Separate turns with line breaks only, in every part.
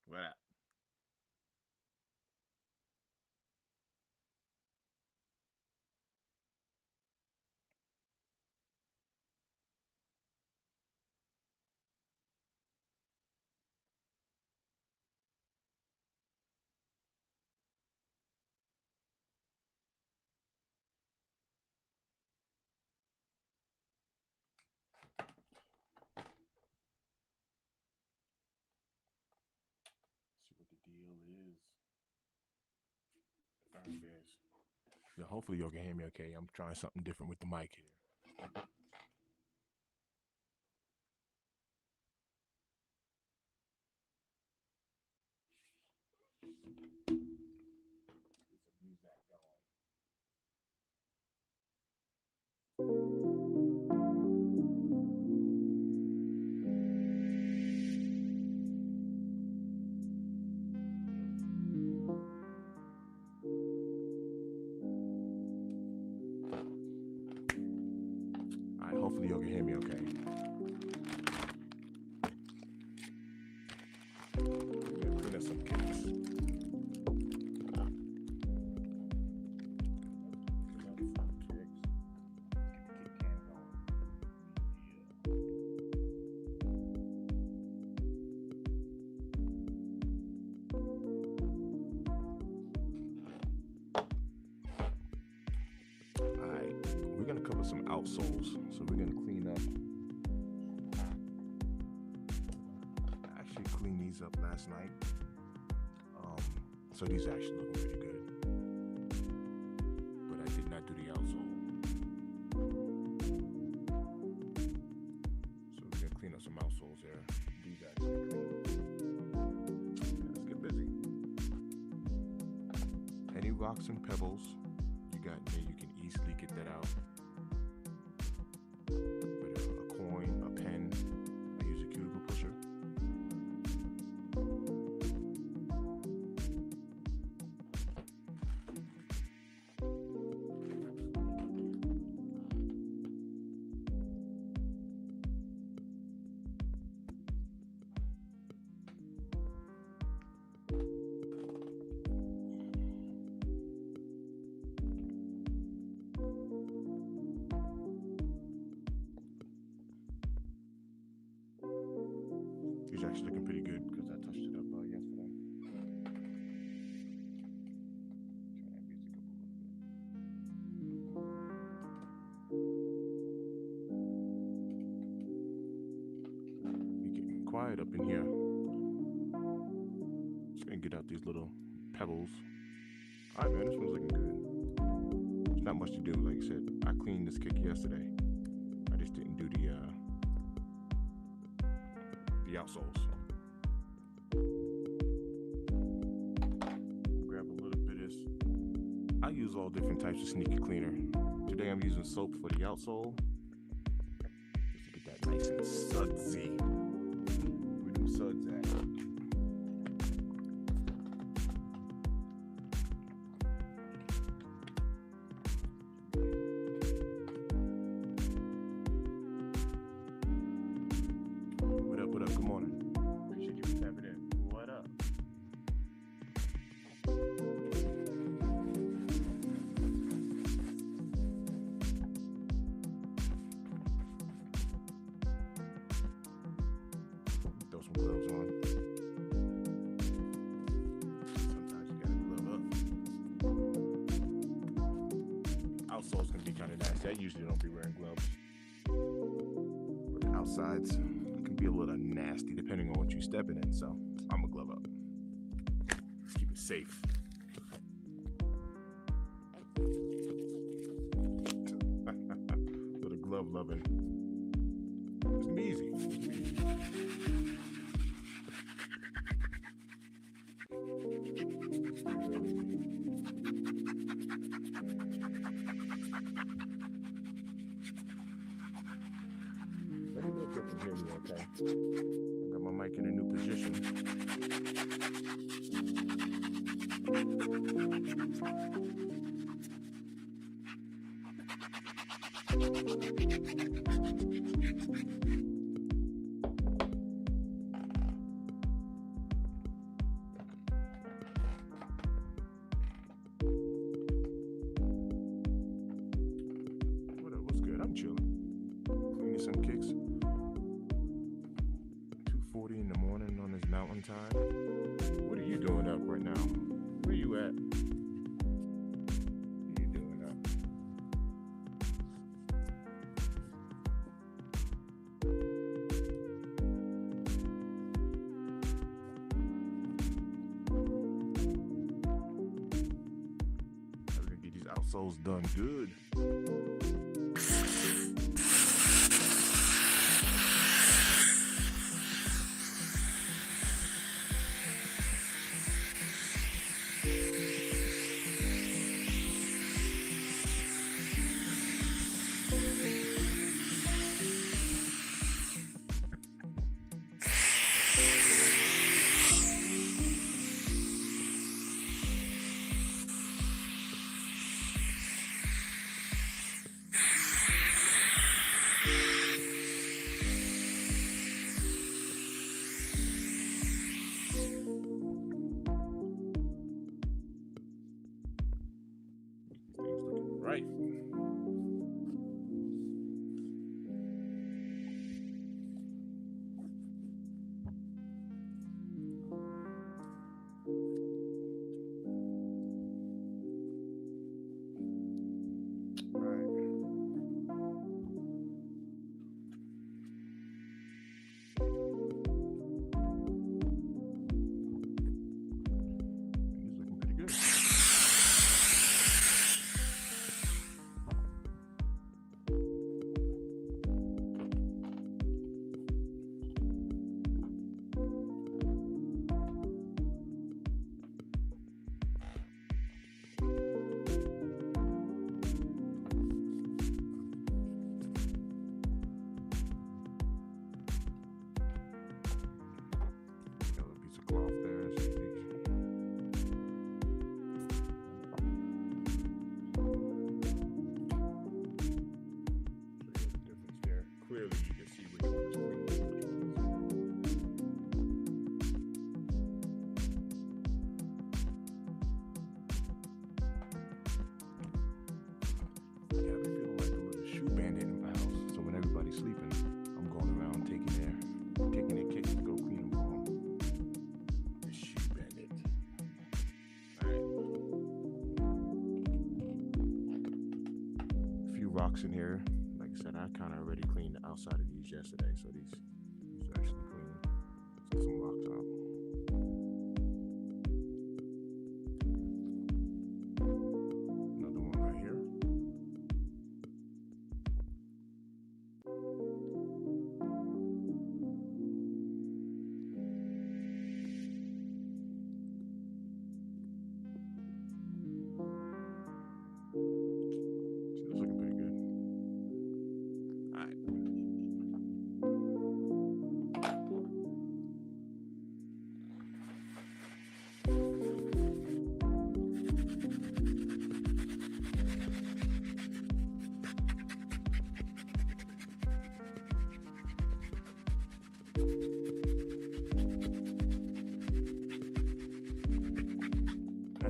What up? See what the deal is. All right, guys. Yeah, hopefully y'all can hear me okay. I'm trying something different with the mic here. Get some music going. All right, hopefully y'all can hear me okay. Clean up some kicks. Alright, we're gonna cover some outsoles. So we're gonna clean up. I actually cleaned these up last night. So these are actually looking pretty good. But I did not do the outsole. So we're gonna clean up some outsoles there. These actually clean. Let's get busy. Any rocks and pebbles you got there, you can easily get that out with a coin, a pen. I use a cuticle pusher. He's actually looking pretty good because I touched it up yesterday. Turn that music up a little bit. Be getting quiet up in here. Just gonna get out these little pebbles. All right, man, this one's looking good. There's not much to do, like I said. I cleaned this kick yesterday. I just didn't do the outsoles. Grab a little bit of this. I use all different types of sneaker cleaner. Today I'm using soap for the outsole, just to get that nice and sudsy. Where them suds at? What up? Good morning. Appreciate you for tapping in. What up? Throw some gloves on. Sometimes you gotta glove up. Outsoles can be kind of nasty. I usually don't be wearing gloves. But the outsides can be a little nasty depending on what you're stepping in, so I'm a glove up. Let's keep it safe. Little glove loving. It's gonna be easy. Let me know if you can hear me okay. I got my mic in a new position. chilling. Cleaning some kicks. 2:40 in the morning on this mountain time. What are you doing up right now? Where you at? What are you doing up? I'm gonna get these outsoles done good. Right. Cloth there. So the difference there. Clearly you can see which one is clean. Yeah, I've been feeling like a little shoe bandit in my house. So when everybody's sleeping, I'm going around taking their kicks to go clean them for them. Rocks in here. Like I said, I kind of already cleaned the outside of these yesterday, so these are actually clean. Let's get some rocks out. Another one right here.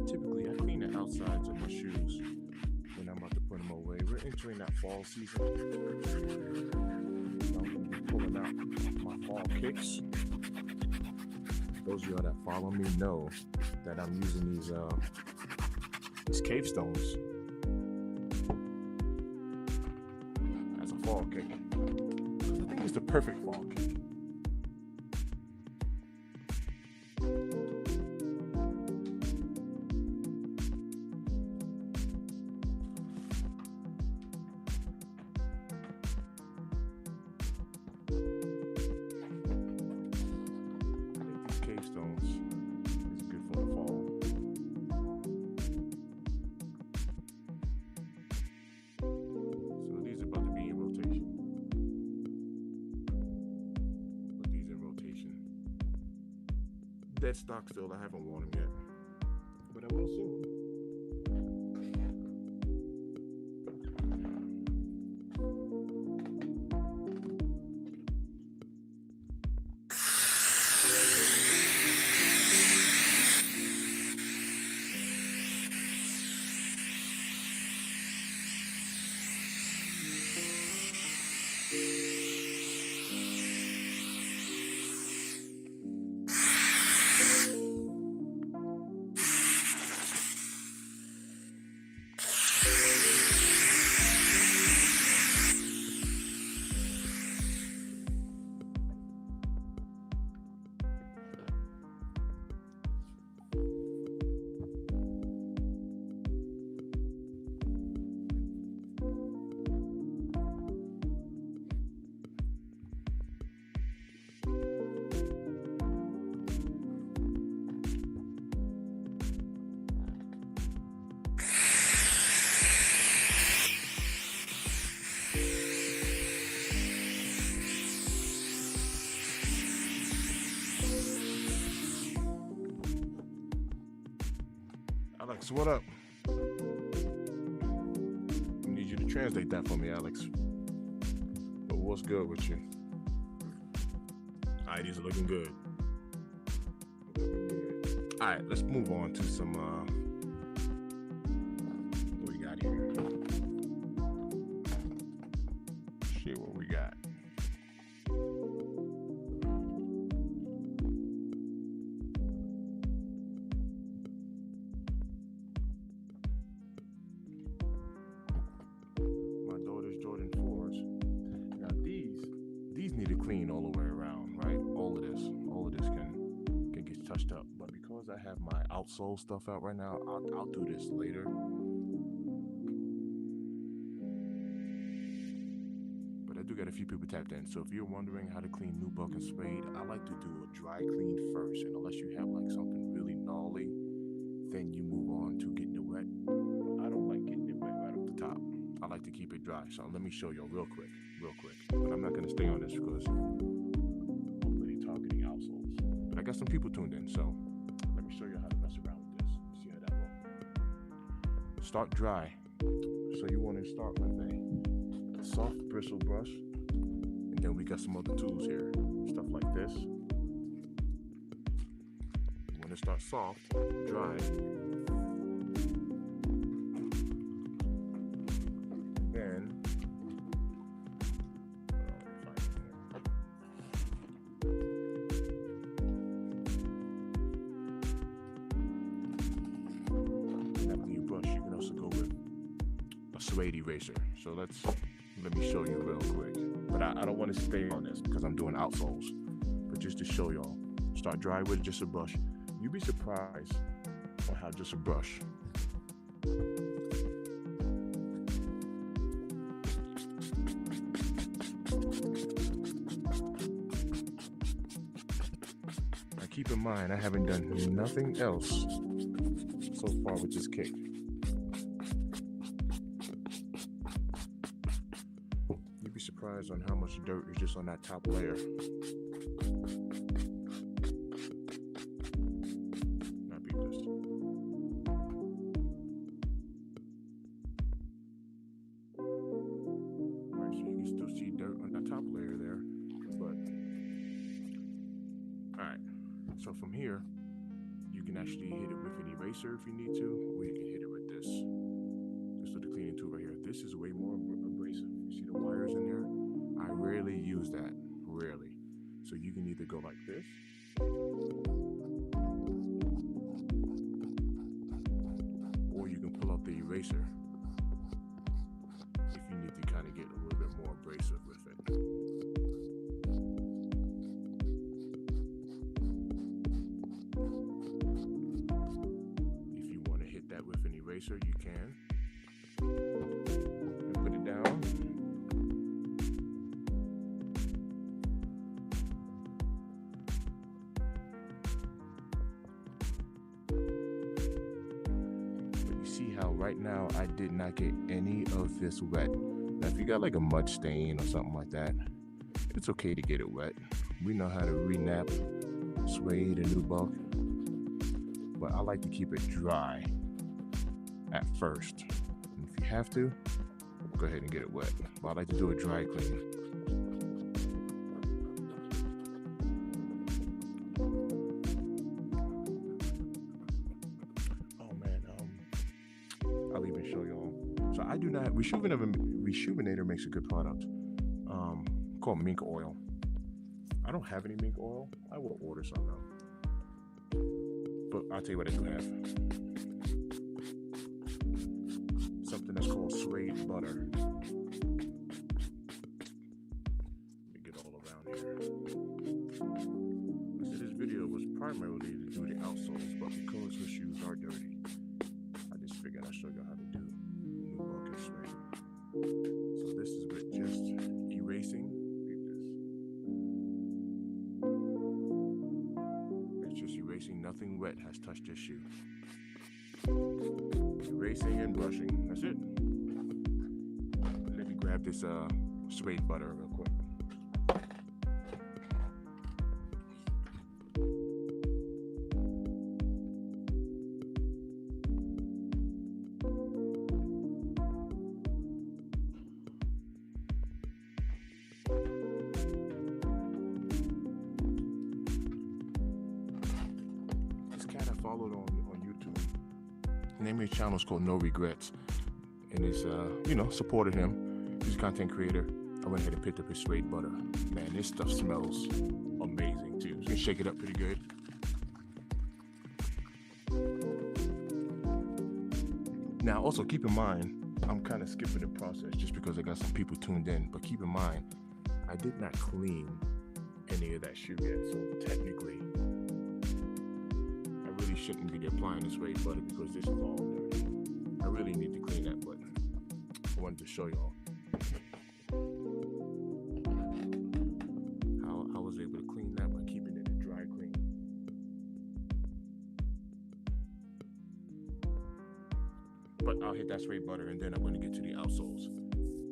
Typically, I clean the outsides of my shoes when I'm about to put them away. We're entering that fall season. I'm going to be pulling out my fall kicks. Those of y'all that follow me know that I'm using these cave stones as a fall kick. I think it's the perfect fall kick. Stones is good for the fall. So these are about to be in rotation. Put these in rotation. Dead stock still, I haven't worn them yet, but I will soon. Alex, what up? I need you to translate that for me, Alex. But what's good with you? Alright, these are looking good. Alright, let's move on to some what we got here. See what we got. My daughter's Jordan 4s. Now these need to clean all the way around, right? All of this can get touched up. But because I have my outsole stuff out right now, I'll do this later. But I do got a few people tapped in. So if you're wondering how to clean nubuck and suede, I like to do a dry clean first. And unless you have like something really gnarly, then you move on to getting it wet. I don't like getting it wet right off the top. I like to keep it dry. So let me show y'all real quick. But I'm not gonna stay on this because I'm really targeting outsoles. But I got some people tuned in, so let me show you how to mess around with this. See how that works. Start dry. So you want to start with a soft bristle brush, and then we got some other tools here, stuff like this. You want to start soft, dry. Then after you brush, you can also go with a suede eraser. So let me show you real quick. But I don't want to stay on this because I'm doing outsoles. But just to show y'all, start dry with just a brush. You'd be surprised on how just a brush. Now keep in mind, I haven't done nothing else so far with this cake. You'd be surprised on how much dirt is just on that top layer. Now beat this. Right, so you can still see dirt on that top layer there. But alright, so from here you can actually hit it with an eraser if you need to, or you can hit it with this. This is the cleaning tool right here. This is way more abrasive. You see the wires in there? I rarely use that, rarely. So you can either go like this, or you can pull out the eraser if you need to kind of get a little bit more abrasive with it. If you want to hit that with an eraser, you can. And put it down. See how right now I did not get any of this wet. Now if you got like a mud stain or something like that, it's okay to get it wet. We know how to re-nap suede and nubuck, but I like to keep it dry at first. And if you have to, go ahead and get it wet. But I like to do a dry clean. I'll even show y'all. So I do not. Rejuvenator makes a good product called mink oil. I don't have any mink oil. I will order some though. But I'll tell you what I do have. Something that's called suede butter. Let me get all around here. This video was primarily to do the outsoles, but because her shoes are dirty, I just figured I'd show you how to do nubuck and suede. So this is with just erasing. It's just erasing. Nothing wet has touched this shoe. Erasing and brushing. That's it. Let me grab this suede butter real quick. The name of his channel is called No Regrets, and it's supported him. He's a content creator. I went ahead and picked up his suede butter. Man, this stuff smells amazing too. So you can shake it up pretty good. Now, also keep in mind, I'm kind of skipping the process just because I got some people tuned in. But keep in mind, I did not clean any of that shoe yet, so technically, I really shouldn't be applying this suede butter because this is all dirty. I really need to clean that, but I wanted to show y'all how I was able to clean that by keeping it a dry clean. But I'll hit that suede butter and then I'm going to get to the outsoles.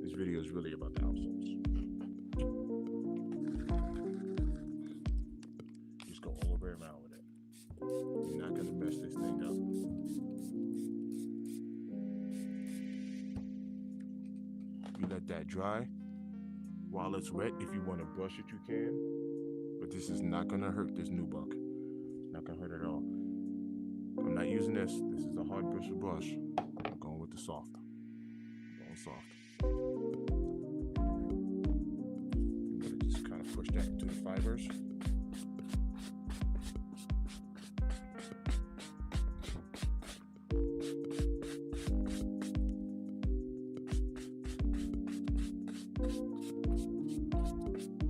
This video is really about the outsoles. Just go all the way around with it. You're not going to mess this thing up. You let that dry. While it's wet, if you want to brush it, you can. But this is not going to hurt this nubuck. It's not going to hurt at all. I'm not using this. This is a hard bristle brush. I'm going with the soft. Going soft. I'm going to just kind of push that into the fibers.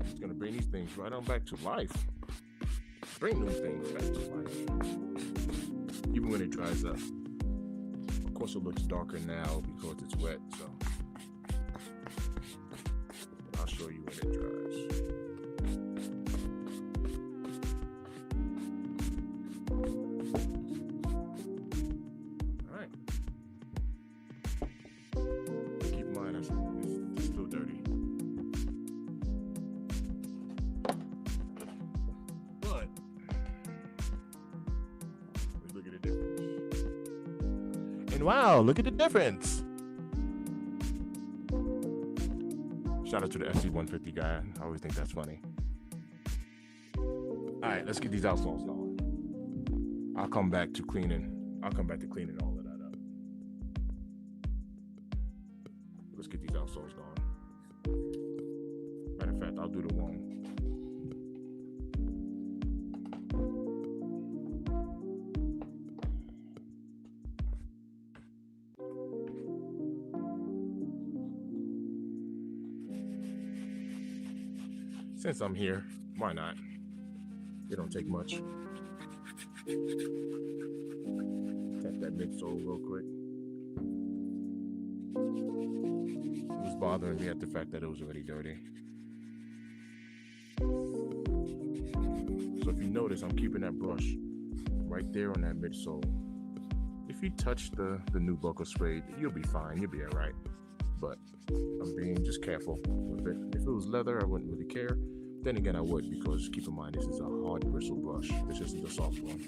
It's going to bring these things right on back to life. Bring those things back to life. Even when it dries up. Of course it looks darker now because it's wet, so I'll show you when it dries. Alright. Keep in mind, it's still dirty. But let's look at the difference. And wow, look at the difference. Shout out to the FC150 guy. I always think that's funny. All right, let's get these outsoles going. I'll come back to cleaning all of that up. Let's get these outsoles going. Matter of fact, I'll do the one. Since I'm here, why not? It don't take much. Tap that midsole real quick. It was bothering me at the fact that it was already dirty. So if you notice, I'm keeping that brush right there on that midsole. If you touch the nubuck or suede, you'll be fine. You'll be all right. But I'm being just careful with it. If it was leather, I wouldn't really care. Then again, I would, because keep in mind, this is a hard bristle brush. This isn't a soft one.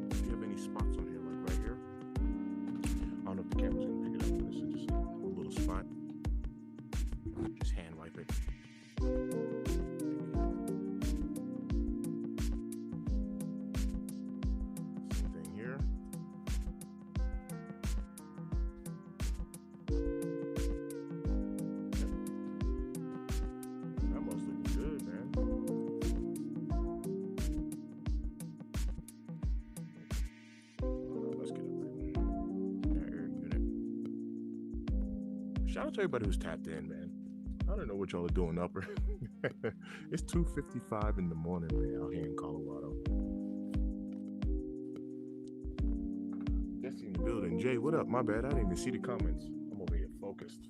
If you have any spots on here, like right here, I don't know if the camera's gonna pick it up, but this is just a little spot. Just hand wipe it. Same thing here. That must look good, man. Let's get up there. Air unit. Shout out to everybody who's tapped in, man. I don't know what y'all are doing up. It's 2:55 in the morning, man, out here in Colorado. Jesse in the building. Jay, what up? My bad. I didn't even see the comments. I'm over here focused.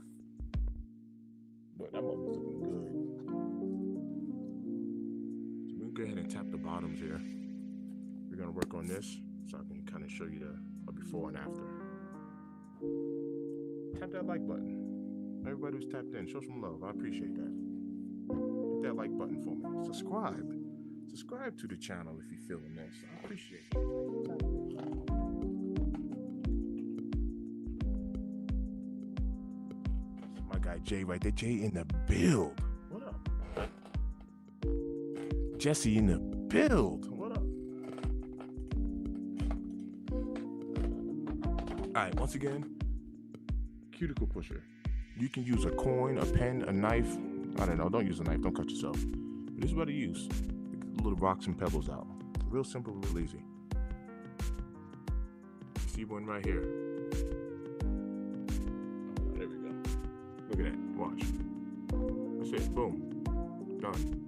But that moment's looking good. So we can go ahead and tap the bottoms here. We're going to work on this so I can kind of show you the before and after. Tap that like button. Everybody who's tapped in, show some love. I appreciate that. Hit that like button for me. Subscribe. Subscribe to the channel if you're feeling this. I appreciate it. guy Jay right there. Jay in the build. What up? Jesse in the build. What up? All right, once again, cuticle pusher. You can use a coin, a pen, a knife. I don't know. Don't use a knife. Don't cut yourself. But this is what I use. Little rocks and pebbles out. Real simple, real easy. You see one right here. There we go. Look at that. Watch. That's it. Boom. Done.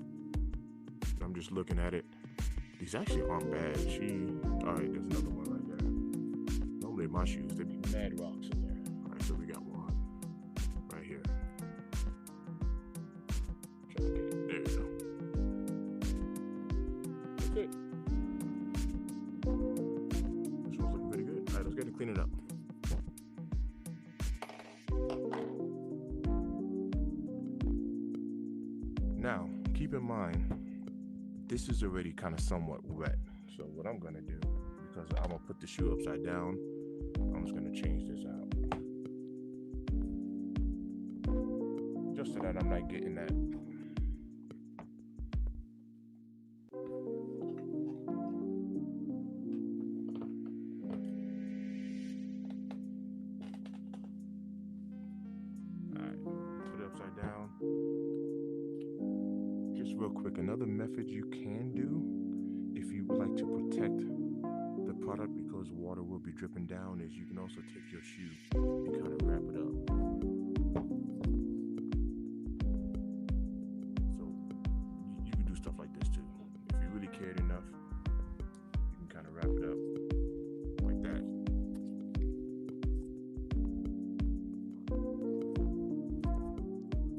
I'm just looking at it. These actually aren't bad. Alright, there's another one right there. Normally my shoes, there'd be mad rocks in there. Alright, so we got one right here. Try to get it. There you go. That's it. This one's looking pretty good. Alright, let's get it clean it up. Now, keep in mind, this is already kind of somewhat wet. So what I'm gonna do, because I'm gonna put the shoe upside down, I'm just gonna change this out. Just so that I'm not getting that. Alright, put it upside down. Real quick, another method you can do if you would like to protect the product because water will be dripping down is you can also take your shoe and kind of wrap it up. So you can do stuff like this too. If you really cared enough, you can kind of wrap it up like that.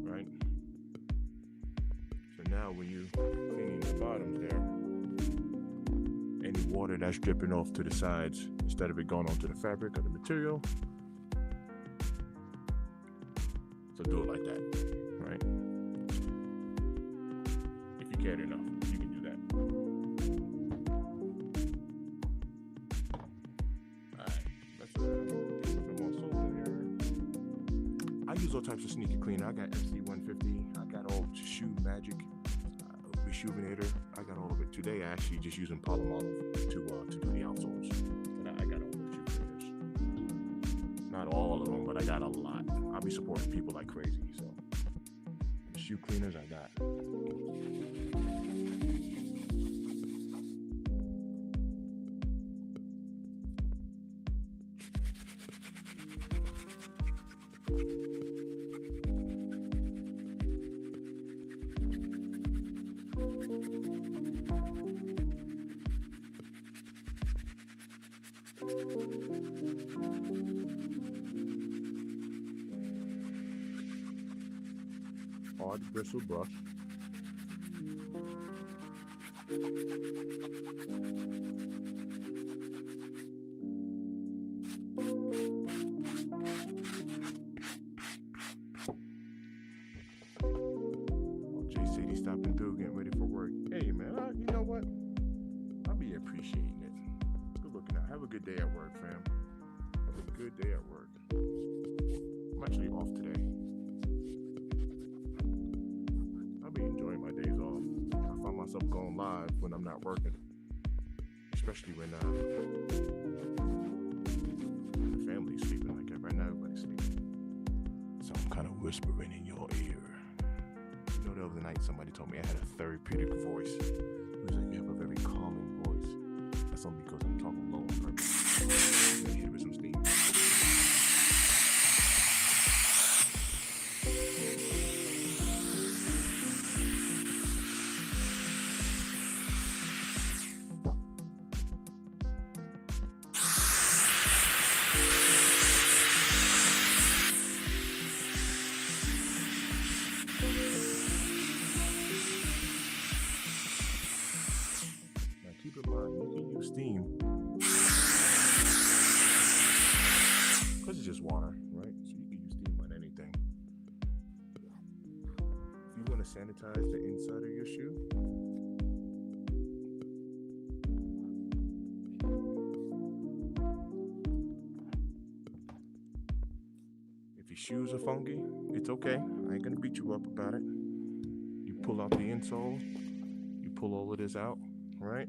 Right? Now when you cleaning the bottoms there, any water that's dripping off to the sides, instead of it going onto the fabric or the material, so do it like that, right? If you cared enough, you can do that. Alright, let's put some more soap in here. I use all types of sneaker cleaner. I got FC150, I got all shoe magic. Rejuvenator, I got all of it. Today I actually just using Palomolive to do the outsoles. But I got all the shoe cleaners. Not all of them, but I got a lot. I'll be supporting people like crazy. So the shoe cleaners I got. Hard bristle brush. Jay said he's stopping through, getting ready for work. Hey man, you know what? I'll be appreciating it. Good looking out. Have a good day at work, fam. Have a good day at work. I'm actually off today. I'll be enjoying my days off. I find myself going live when I'm not working, especially when the family's sleeping. Like right now, everybody's sleeping. So I'm kind of whispering in your ear. You know, the other night somebody told me I had a therapeutic voice. He was like, you have a very calming voice. That's only because I'm talking low on purpose. Let me hit it with some steam. Keep in mind, you can use steam because it's just water, right? So you can use steam on anything. If you want to sanitize the inside of your shoe, if your shoes are funky, it's okay. I ain't gonna beat you up about it. You pull out the insole, you pull all of this out, right?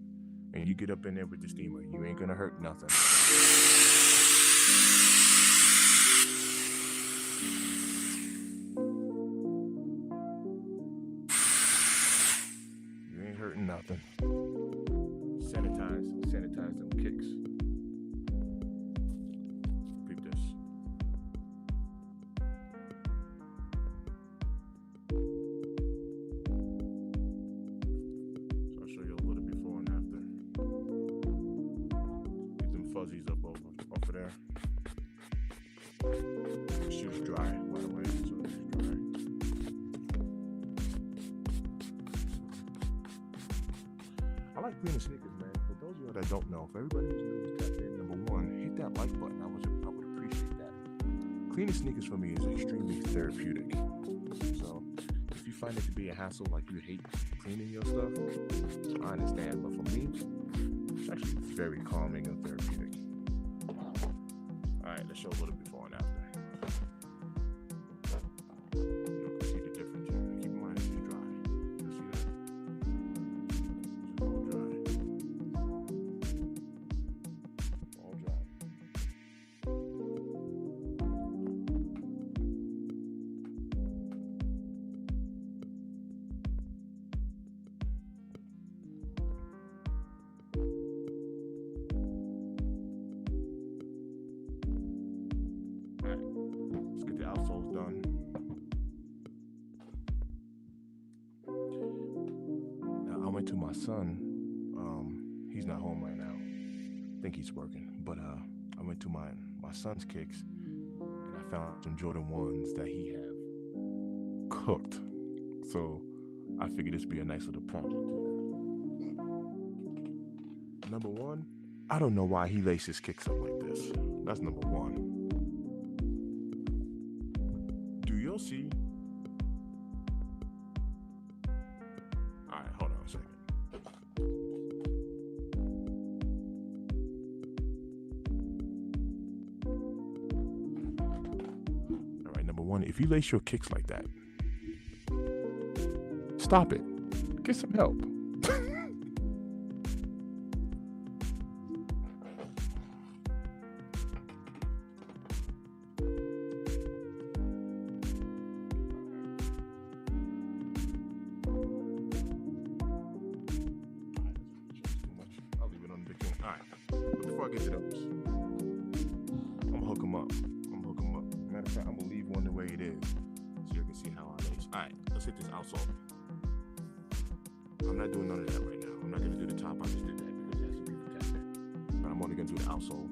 And you get up in there with the steamer. You ain't gonna hurt nothing. You ain't hurting nothing. Sanitize them kicks. Peep this. So I'll show you a little before and after. Get them fuzzies up off of there. The shoe's dry, by the way, so it's dry. I like cleaning sneakers, man. For those of you that don't know, for everybody who's new, tap in. Number one, hit that like button. I would appreciate that. Cleaning sneakers for me is extremely therapeutic. So if you find it to be a hassle, like you hate cleaning your stuff, I understand. But for me, it's actually very calming and therapeutic. All right, let's show a little before and after. You can see the difference here. Keep in mind it's dry. You see that? It's all dry. All dry. Alright, let's get the outsoles done. Now I went to my son. He's not home right now. I think he's working. But I went to my son's kicks and I found some Jordan 1s that he have cooked. So I figured this would be a nice little project. Number one, I don't know why he laces his kicks up like this. That's number one. Do you see? All right, hold on a second. All right, number one, if you lace your kicks like that, stop it. Get some help. I'll leave it on the big thing. All right, but before I get to those, I'm gonna hook them up. Matter of fact, I'm gonna leave one the way it is so you can see how I lace. All right, let's hit this outsole. I'm not doing none of that right now. I'm not gonna do the top. I just did that because it has to be protected. But I'm only gonna do the outsole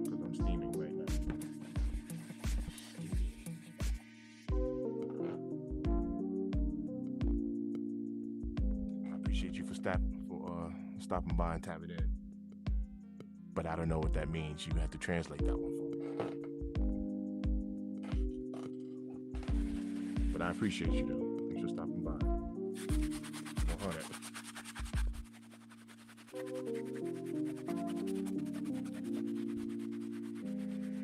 because I'm steaming right now. I appreciate you for stopping by and tapping in. But I don't know what that means. You have to translate that one for me. But I appreciate you though. Thanks for stopping by. 100.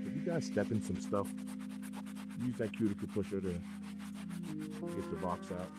If you guys step in some stuff, use that cuticle pusher to get the box out.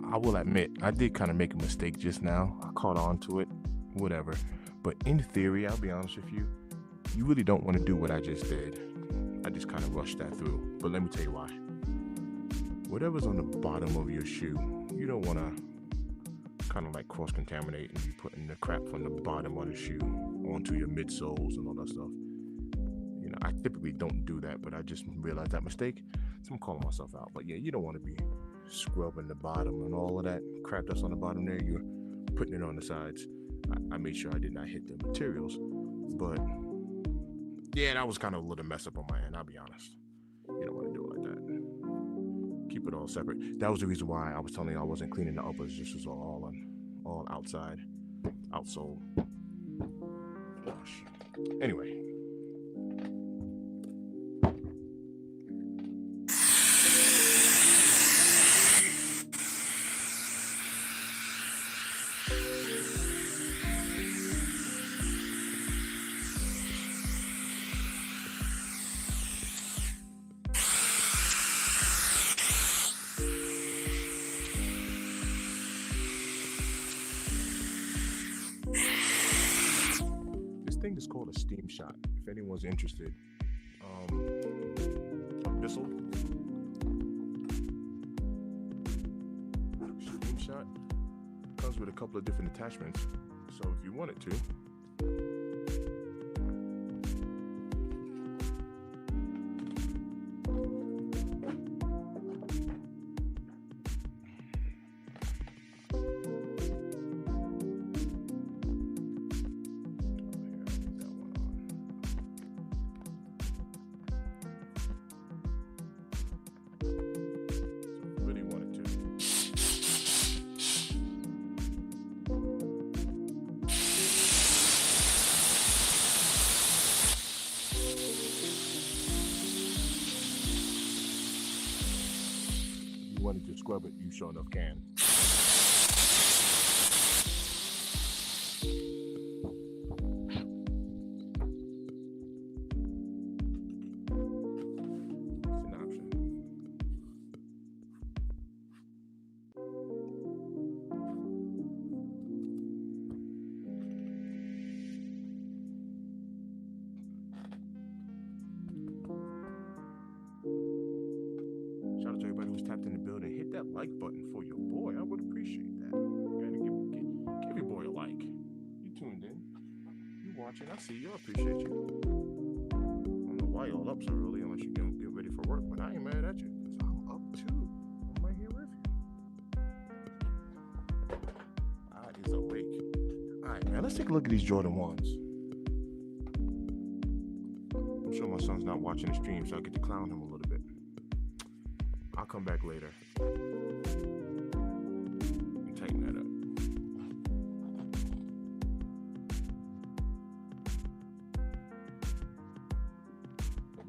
I will admit, I did kind of make a mistake just now. I caught on to it, whatever. But in theory, I'll be honest with you, you really don't want to do what I just did. I just kind of rushed that through. But let me tell you why. whatever's on the bottom of your shoe, you don't want to kind of like cross-contaminate and be putting the crap from the bottom of the shoe onto your midsoles and all that stuff. You know, I typically don't do that, but I just realized that mistake, so I'm calling myself out. But yeah, you don't want to be scrubbing the bottom and all of that crap that's on the bottom there. You're putting it on the sides. I made sure I did not hit the materials, but yeah, that was kind of a little mess up on my end, I'll be honest. You don't want to do it like that. Keep it all separate. That was the reason why I was telling you I wasn't cleaning the uppers. This was all outside, outsole. Gosh. Anyway. Thing is called a steam shot. If anyone's interested, Midsole steam shot comes with a couple of different attachments. So if you wanted to, wanted to scrub it, you sure enough can. It's an option. Shout out to everybody who's tapped in the building. Hit that like button for your boy. I would appreciate that. Give your boy a like. You tuned in. You watching. I see you. I appreciate you. I don't know why y'all up so early unless you're going to get ready for work, but I ain't mad at you because I'm up too. I'm right here with you. I is awake. All right, man. Let's take a look at these Jordan 1s. I'm sure my son's not watching the stream, so I get to clown him a little bit. I'll come back later and tighten that up.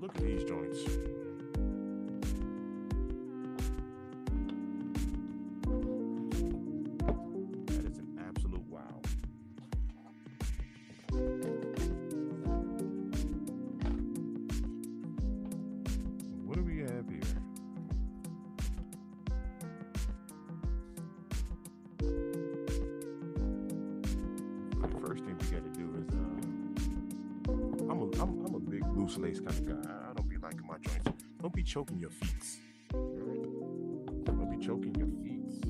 Look at these joints. That is an absolute wow. What do we have here? First thing we got to do is I'm a big loose lace kind of guy. I don't be liking my joints. Don't be choking your feet. Right? Don't be choking your feet.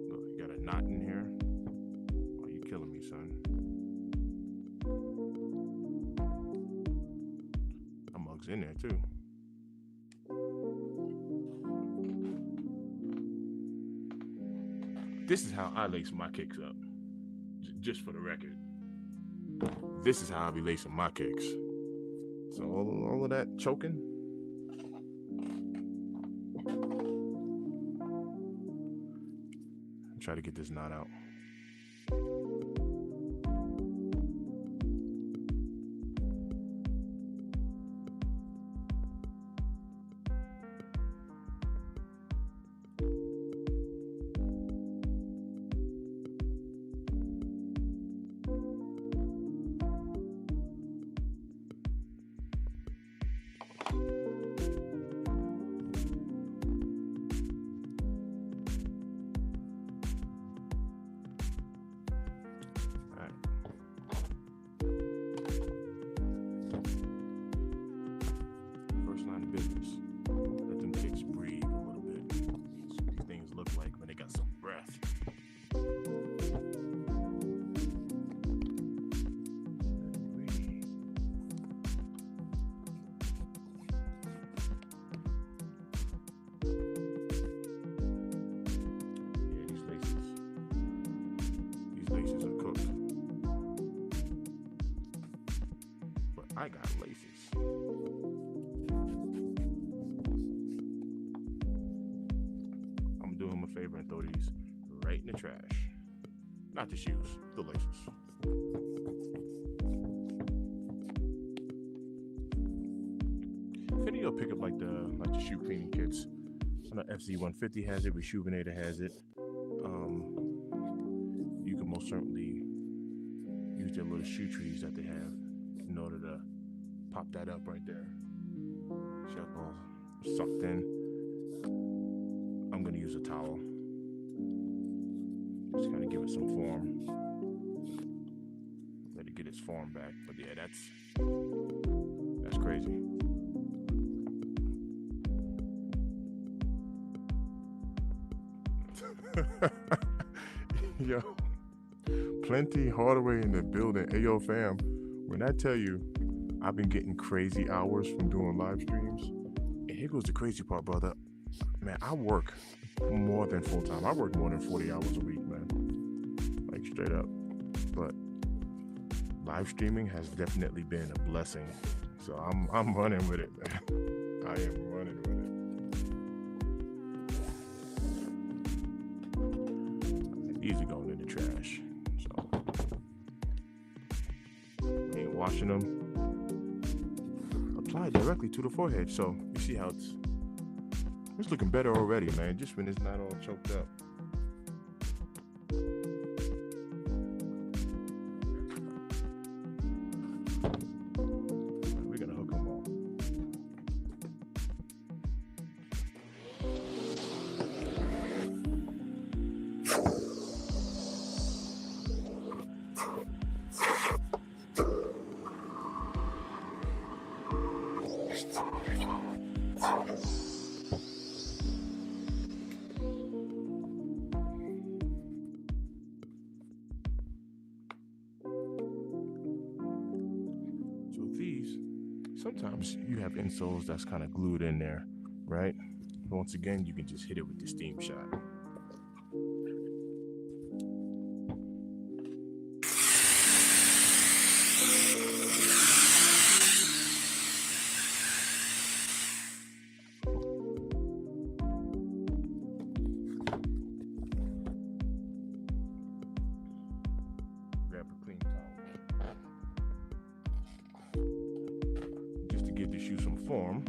Look, you got a knot in here. Oh, you killing me, son. That mug's in there too. This is how I lace my kicks up. Just for the record. This is how I be lacing my kicks. So all of that choking. Try to get this knot out. These laces are cooked. But I got laces. I'm doing him a favor and throw these right in the trash. Not the shoes, the laces. If any of y'all pick up like the shoe cleaning kits, I know FZ150 has it, Rejuvenator has it. You can most certainly use their little shoe trees that they have in order to pop that up right there. See how all sucked in. I'm gonna use a towel. Just kind of give it some form. Let it get its form back. But yeah, that's crazy. Yo, Plenty Hardaway in the building. Ayo fam, when I tell you I've been getting crazy hours from doing live streams, and here goes the crazy part, brother. Man, I work more than full time. I work more than 40 hours a week, man. Like straight up. But live streaming has definitely been a blessing. So I'm running with it, man. I am running with it. These are going in the trash. So ain't washing them. Apply directly to the forehead. So you see how it's looking better already, man. Just when it's not all choked up. We're gonna hook them all. Sometimes you have insoles that's kind of glued in there, right? But once again, you can just hit it with the steam shot. Grab a clean towel. Give the shoe some form.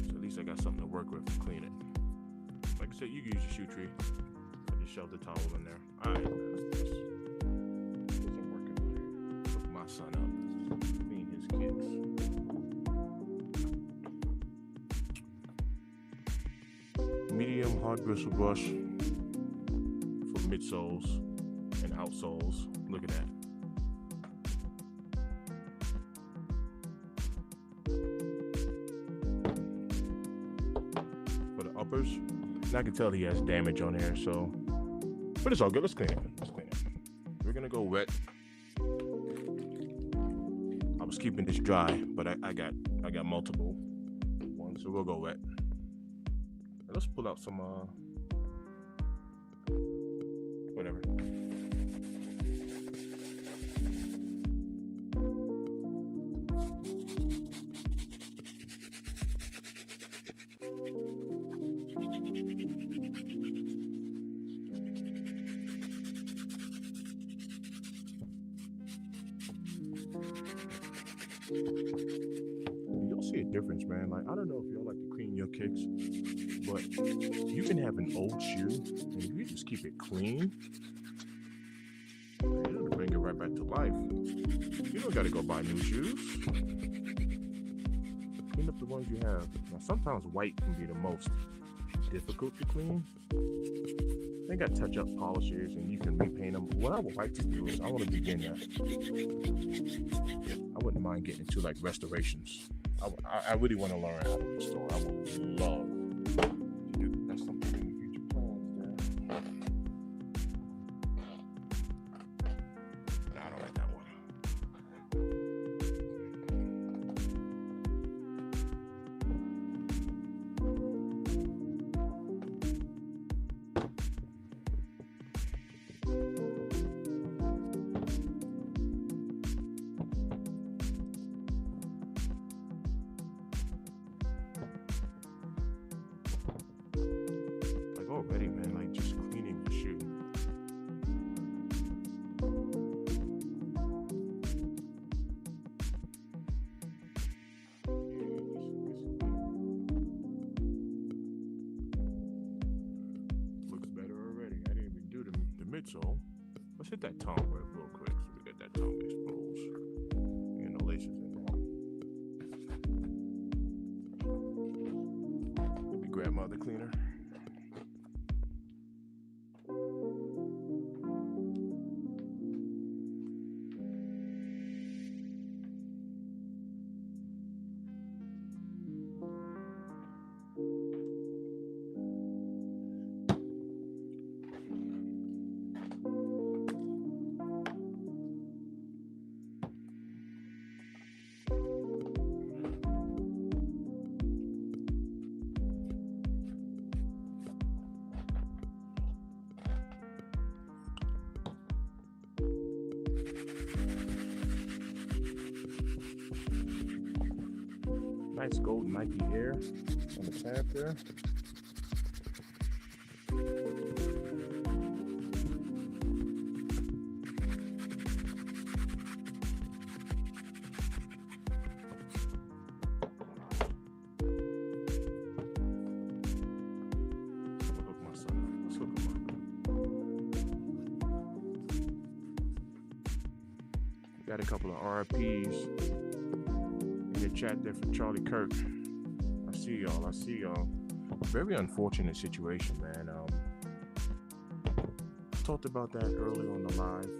So at least I got something to work with to clean it. Like I said, you can use your shoe tree. I just shoved the towel in there. Alright, this isn't working here. Hook my son up. Clean his kicks. Medium hard bristle brush for midsoles and outsoles. Look at that. For the uppers, and I can tell he has damage on here, so, but it's all good. Let's clean it. We're gonna go wet. I was keeping this dry, but I got multiple ones, so we'll go wet. Let's pull out some, whatever. You'll see a difference, man. Like, I don't know if y'all like to clean your kicks, but you can have an old shoe, and if you just keep it clean, it'll bring it right back to life. You don't gotta go buy new shoes. Clean up the ones you have. Now, sometimes white can be the most difficult to clean. They got touch-up polishers, and you can repaint them. What I would like to do is I want to begin that. I wouldn't mind getting into like restorations. I really want to learn how to restore. I would love to do. That's something in the future plans there. Nah, I don't like that one. midsole. Let's hit that tongue real quick so we get that tongue exposed. You know, laces in there. Maybe grab my other cleaner. Nice gold Nike Air on the tab there. Hook my son up. Let's hook him up. Got a couple of RPs in the chat there for Charlie Kirk. I see y'all. Very unfortunate situation, man. I talked about that earlier on the live.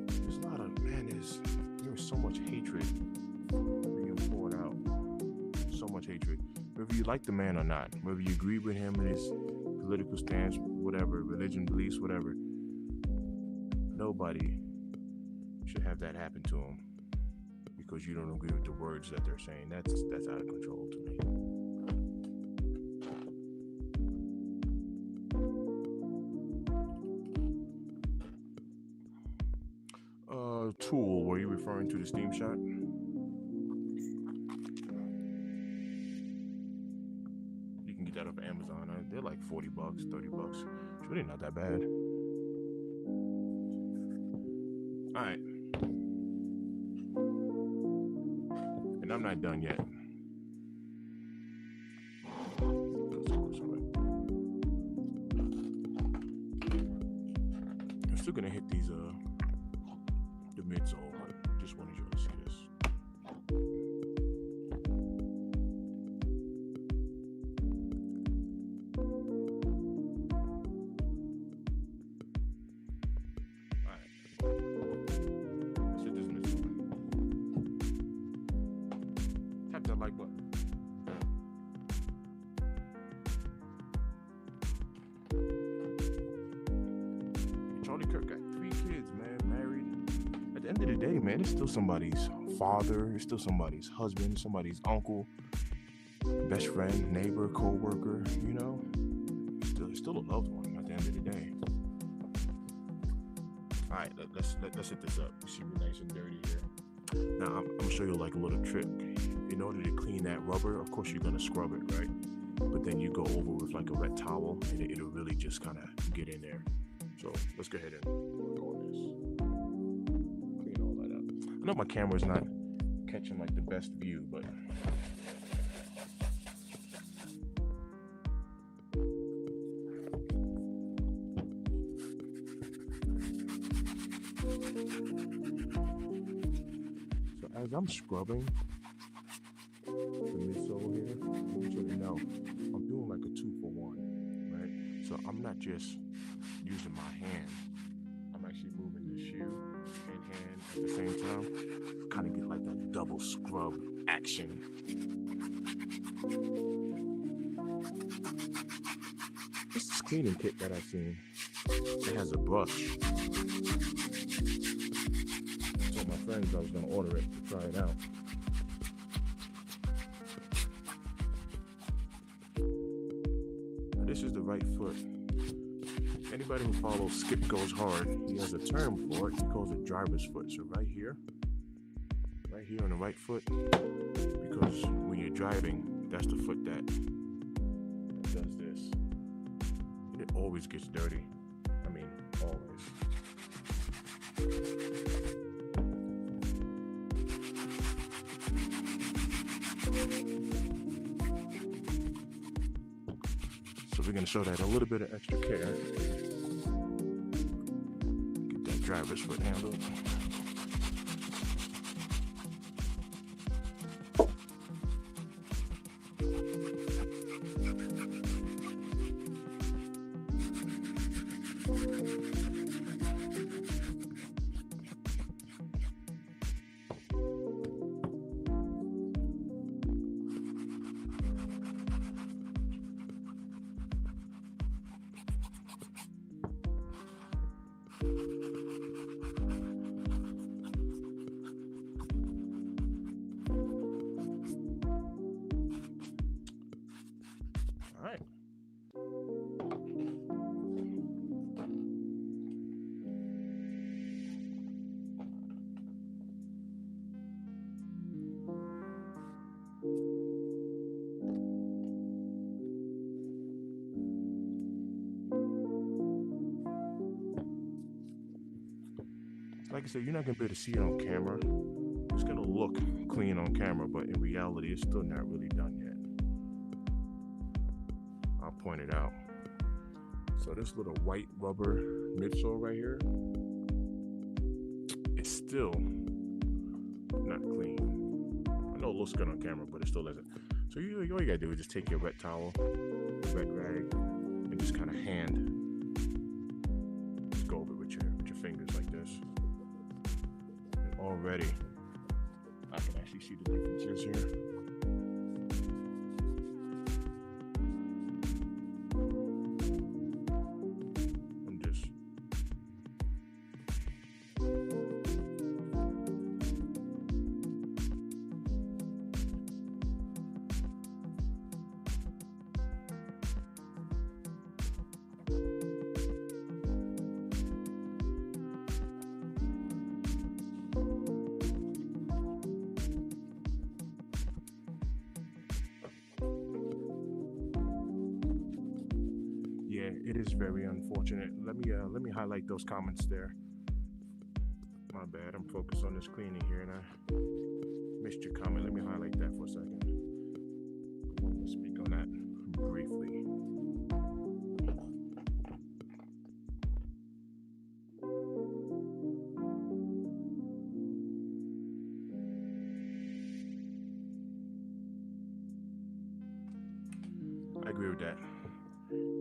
There's a lot of, man, there is so much hatred being poured out. So much hatred. Whether you like the man or not, whether you agree with him and his political stance, whatever, religion, beliefs, whatever, nobody should have that happen to him because you don't agree with the words that they're saying. That's out of control to me. Tool, were you referring to the Steam Shot? You can get that off of Amazon. They're like $40, $30. It's really not that bad. All right. And I'm not done yet. I'm still gonna hit these the midsole. I just wanted you to see this. Alright. Let's hit this midsole. Tap that like button. Charlie Kirk got 3 kids, man, married. At the end of the day, man, it's still somebody's father, it's still somebody's husband, somebody's uncle, best friend, neighbor, co-worker, you know? It's still a loved one at the end of the day. All right, let's hit this up. You see me nice and dirty here. Now, I'm gonna show you like a little trick. In order to clean that rubber, of course, you're gonna scrub it, right? But then you go over with like a wet towel and it'll really just kind of get in there. So let's go ahead and go on this. Clean all that up. I know my camera's not catching like the best view, but so as I'm scrubbing the midsole here, so you know, I'm doing like a 2-for-1, right? So I'm not just using my hand, I'm actually moving the shoe and hand at the same time, kind of get like that double scrub action. This is cleaning kit that I've seen. It has a brush. I told my friends I was gonna order it to try it out. Now, this is the right foot. Anybody who follows Skip Goes Hard, he has a term for it. He calls it driver's foot. So right here on the right foot, because when you're driving, that's the foot that does this. And it always gets dirty. I mean, always. So we're gonna show that a little bit of extra care. driver's foot handle. All right. Like I said, you're not gonna be able to see it on camera. It's gonna look clean on camera, but in reality, it's still not really done yet. I'll point it out. So this little white rubber midsole right here, it's still not clean. I know it looks good on camera, but it still isn't. So all you gotta do is just take your wet towel, wet rag, and just kind of just go over it with your fingers like this. And already, I can actually see the differences here. It is very unfortunate. Let me highlight those comments there. My bad. I'm focused on this cleaning here, and I missed your comment. Let me highlight that for a second. I want to speak on that briefly. I agree with that.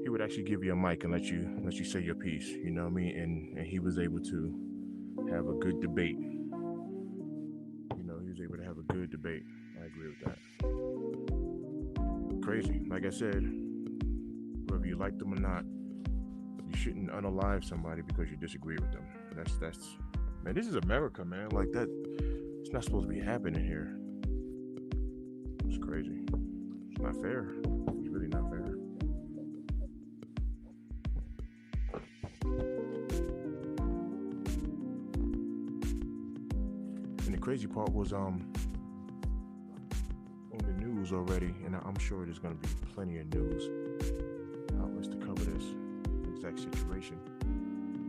He would actually give you a mic and let you say your piece, you know what I mean? And he was able to have a good debate. You know, he was able to have a good debate. I agree with that. Crazy. Like I said, whether you like them or not, you shouldn't unalive somebody because you disagree with them. That's man, this is America, man. Like that, it's not supposed to be happening here. It's crazy. It's not fair. It's really not fair. And the crazy part was on the news already, and I'm sure there's going to be plenty of news outlets to cover this exact situation.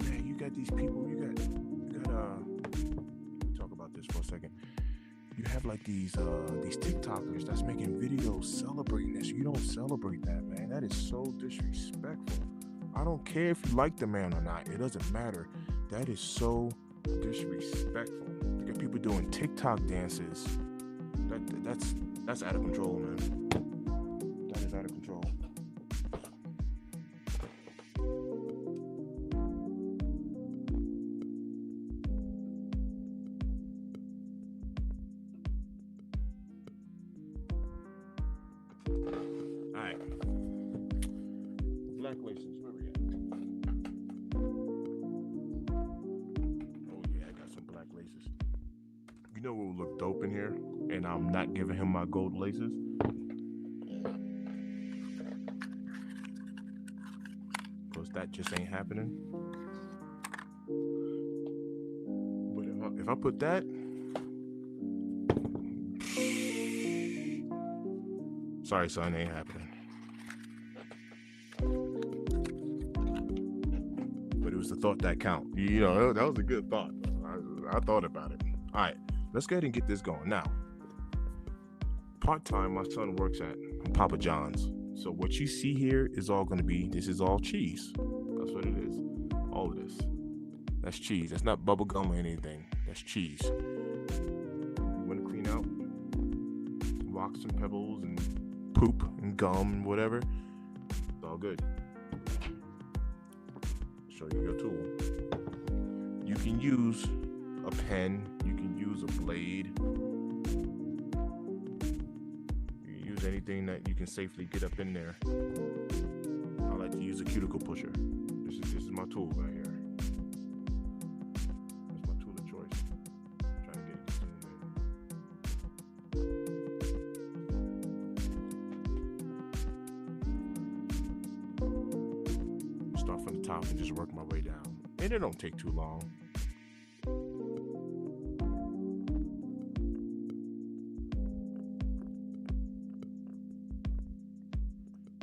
Man, you got these people. You got. Let me talk about this for a second. You have like these TikTokers that's making videos celebrating this. You don't celebrate that, man. That is so disrespectful. I don't care if you like the man or not. It doesn't matter. That is so disrespectful. You got people doing TikTok dances. That's out of control, man. That is out of control. Alright. Black laces, where we at? Oh yeah, I got some black laces. You know what would look dope in here? And I'm not giving him my gold laces. Because that just ain't happening. But if I put that, sorry son, ain't happening. But it was the thought that count. You know, that was a good thought. I thought about it. All right, let's go ahead and get this going now. Part-time, my son works at Papa John's. So what you see here is all going to be, this is all cheese. That's what it is. All of this. That's cheese. That's not bubble gum or anything. That's cheese. You want to clean out rocks and pebbles and poop and gum and whatever. It's all good. Show you your tool. You can use a pen. You can use a blade. You can use anything that you can safely get up in there. I like to use a cuticle pusher. This is my tool right here. That's my tool of choice. I'm trying to get it to zoom in. Start from the top and just work my way down. And it don't take too long.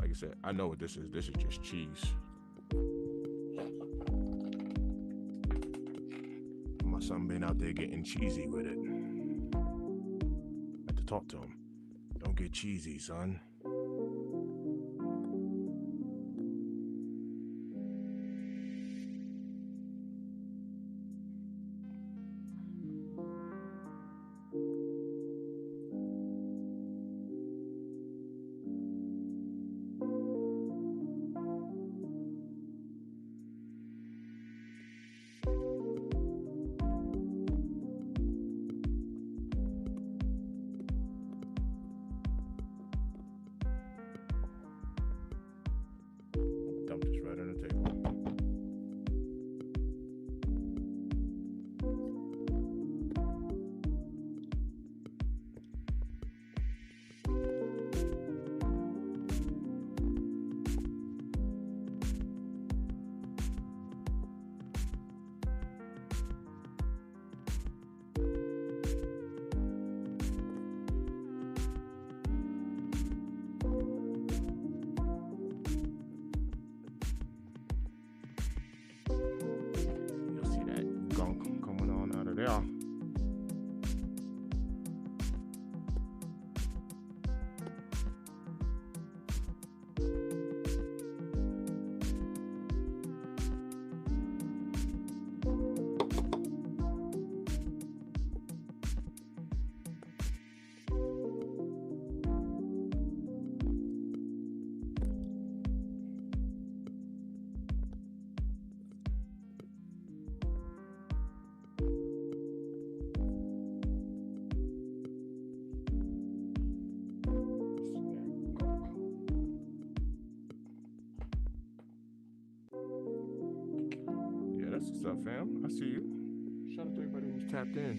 Like I said, I know what this is. This is just cheese. My son been out there getting cheesy with it. I had to talk to him. Don't get cheesy, son. Dump this right on the table. Coming on out of there. What's up, fam? I see you. Shout out to everybody who's tapped in.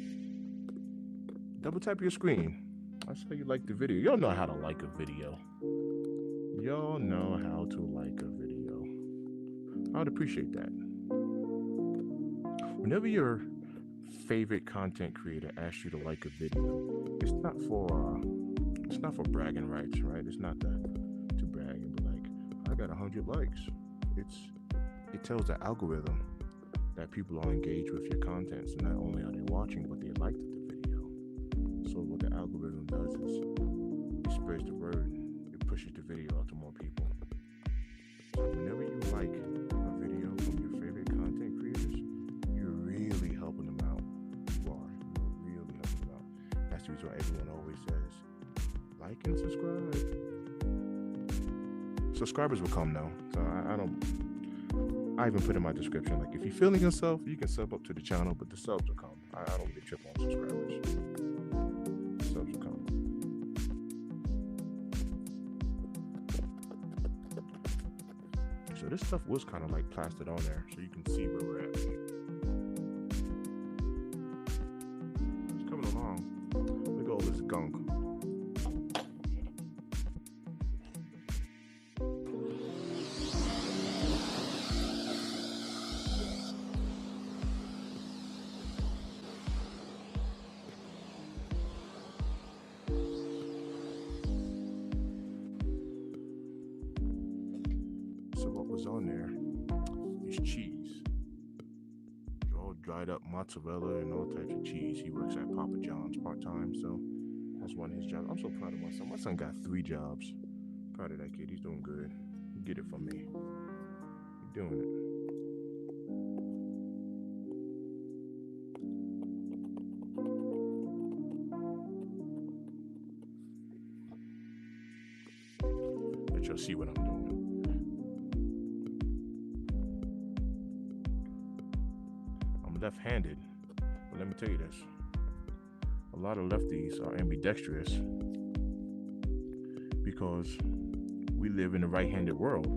Double tap your screen. That's how you like the video. Y'all know how to like a video. Y'all know how to like a video. I would appreciate that. Whenever your favorite content creator asks you to like a video, it's not for bragging rights, right? It's not to brag and be like, I got 100 likes. It tells the algorithm that people are engaged with your content. So not only are they watching, but they liked the video. So what the algorithm does is it spreads the word. It pushes the video out to more people. So whenever you like a video from your favorite content creators, you're really helping them out. You are. You're really helping them out. That's the reason why everyone always says, like and subscribe. Subscribers will come now. So I even put in my description, like, if you're feeling yourself, you can sub up to the channel, but the subs will come. I don't really trip on subscribers. The subs will come. So this stuff was kind of like plastered on there, so you can see where we're at. It's coming along. Look at all this gunk. So what was on there is cheese. All dried up mozzarella and all types of cheese. He works at Papa John's part-time, so that's one of his jobs. I'm so proud of my son. My son got 3 jobs. Proud of that kid. He's doing good. Get it from me. He's doing it. see what I'm doing. I'm left-handed, but let me tell you this. A lot of lefties are ambidextrous because we live in a right-handed world.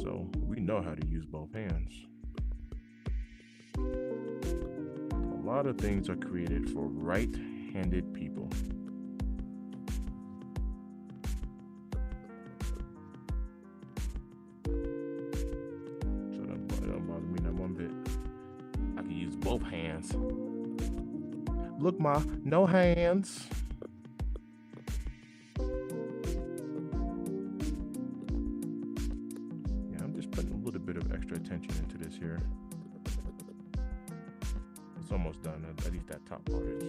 So we know how to use both hands. A lot of things are created for right-handed people. So that don't bother me not one bit. I can use both hands. Look, Ma, no hands. Yeah, I'm just putting a little bit of extra attention into this here. It's almost done, at least that top part is.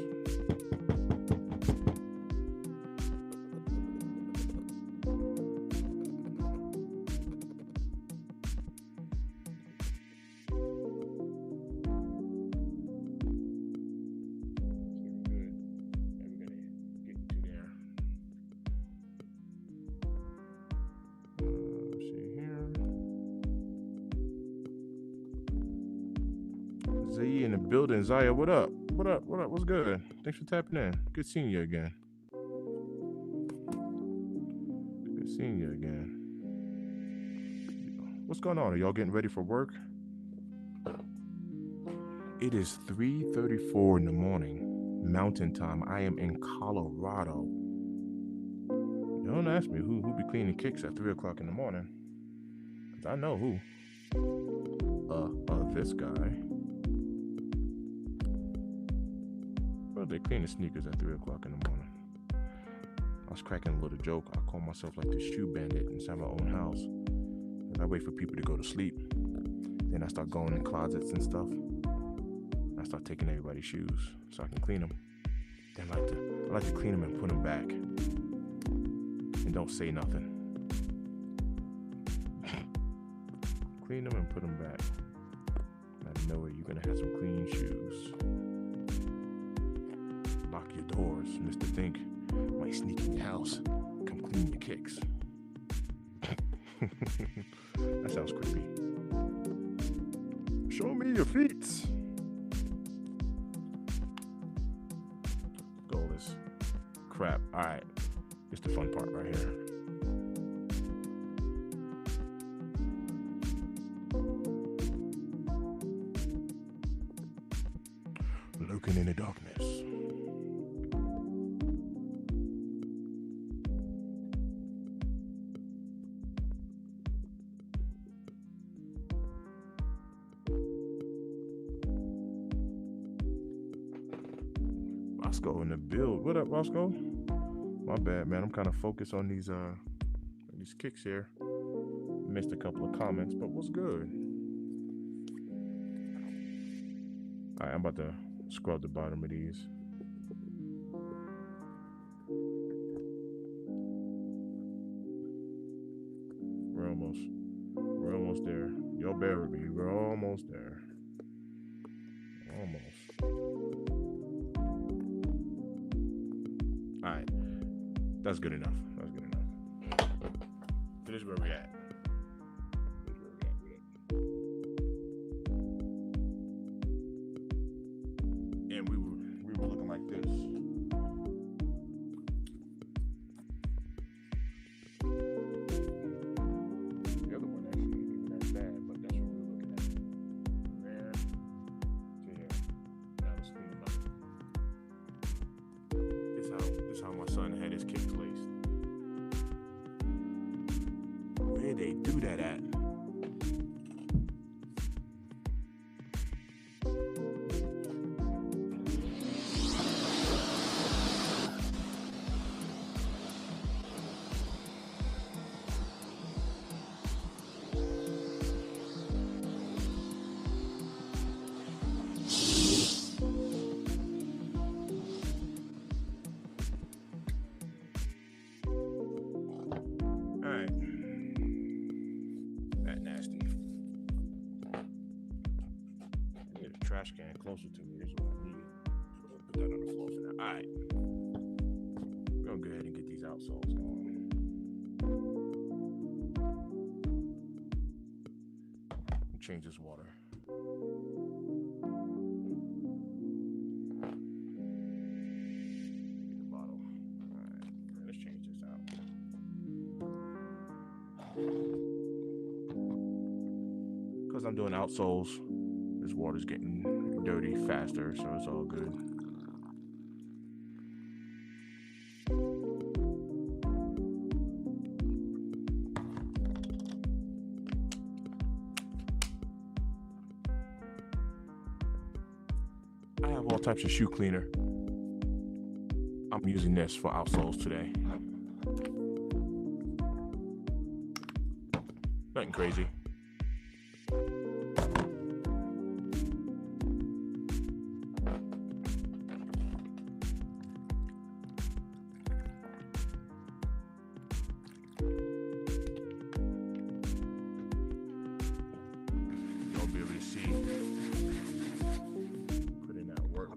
Z in the building. Zaya, what up? What up? What up? What's good? Thanks for tapping in. Good seeing you again. Good seeing you again. What's going on? Are y'all getting ready for work? It is 3:34 in the morning, Mountain Time. I am in Colorado. Don't ask me who be cleaning kicks at 3 o'clock in the morning. 'Cause I know who. This guy. Well, they clean the sneakers at 3 o'clock in the morning. I was cracking a little joke. I call myself like the shoe bandit inside my own house. And I wait for people to go to sleep. Then I start going in closets and stuff. I start taking everybody's shoes so I can clean them. Then I like to clean them and put them back. And don't say nothing. Clean them and put them back. Out of nowhere, you're gonna have some clean shoes. Lock your doors. Mr. Think might sneak in your house. Come clean your kicks. That sounds creepy. Show me your feet. All this crap. Alright. It's the fun part right here. Lurking in the darkness. Roscoe in the build. What up, Roscoe? My bad, man. I'm kind of focused on these kicks here. Missed a couple of comments, but what's good? All right, I'm about to scrub the bottom of these. We're almost there. Y'all bear with me. We're almost there. Almost. All right, that's good enough. That's good enough. So this is where we're at. And we were looking like this. The other one actually ain't even that bad, but that's what we were looking at. There to here. Now let's clean them up. This how my son had his kicks laced. Where they do that at? Trash can closer to me. This is what I need. Put that on the floor for now. All right. We're going to go ahead and get these outsoles going. change this water. Bottle. All right, let's change this out. Because I'm doing outsoles, this water's getting dirty faster, so it's all good. I have all types of shoe cleaner. I'm using this for outsoles today. Nothing crazy. You'll be able to see. Put in that work.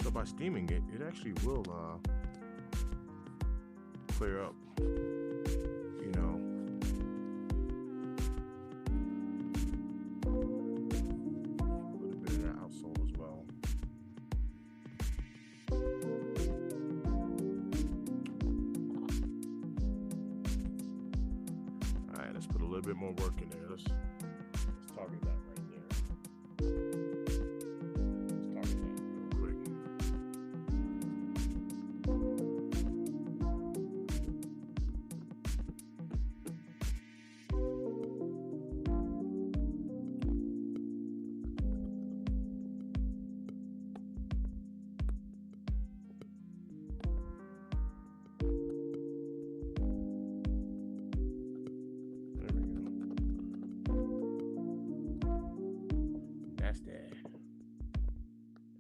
So by steaming it, it actually will clear up, you know, a little bit of that outsole as well. All right, let's put a little bit more work in there. Let's target that right there. Let's target that real quick.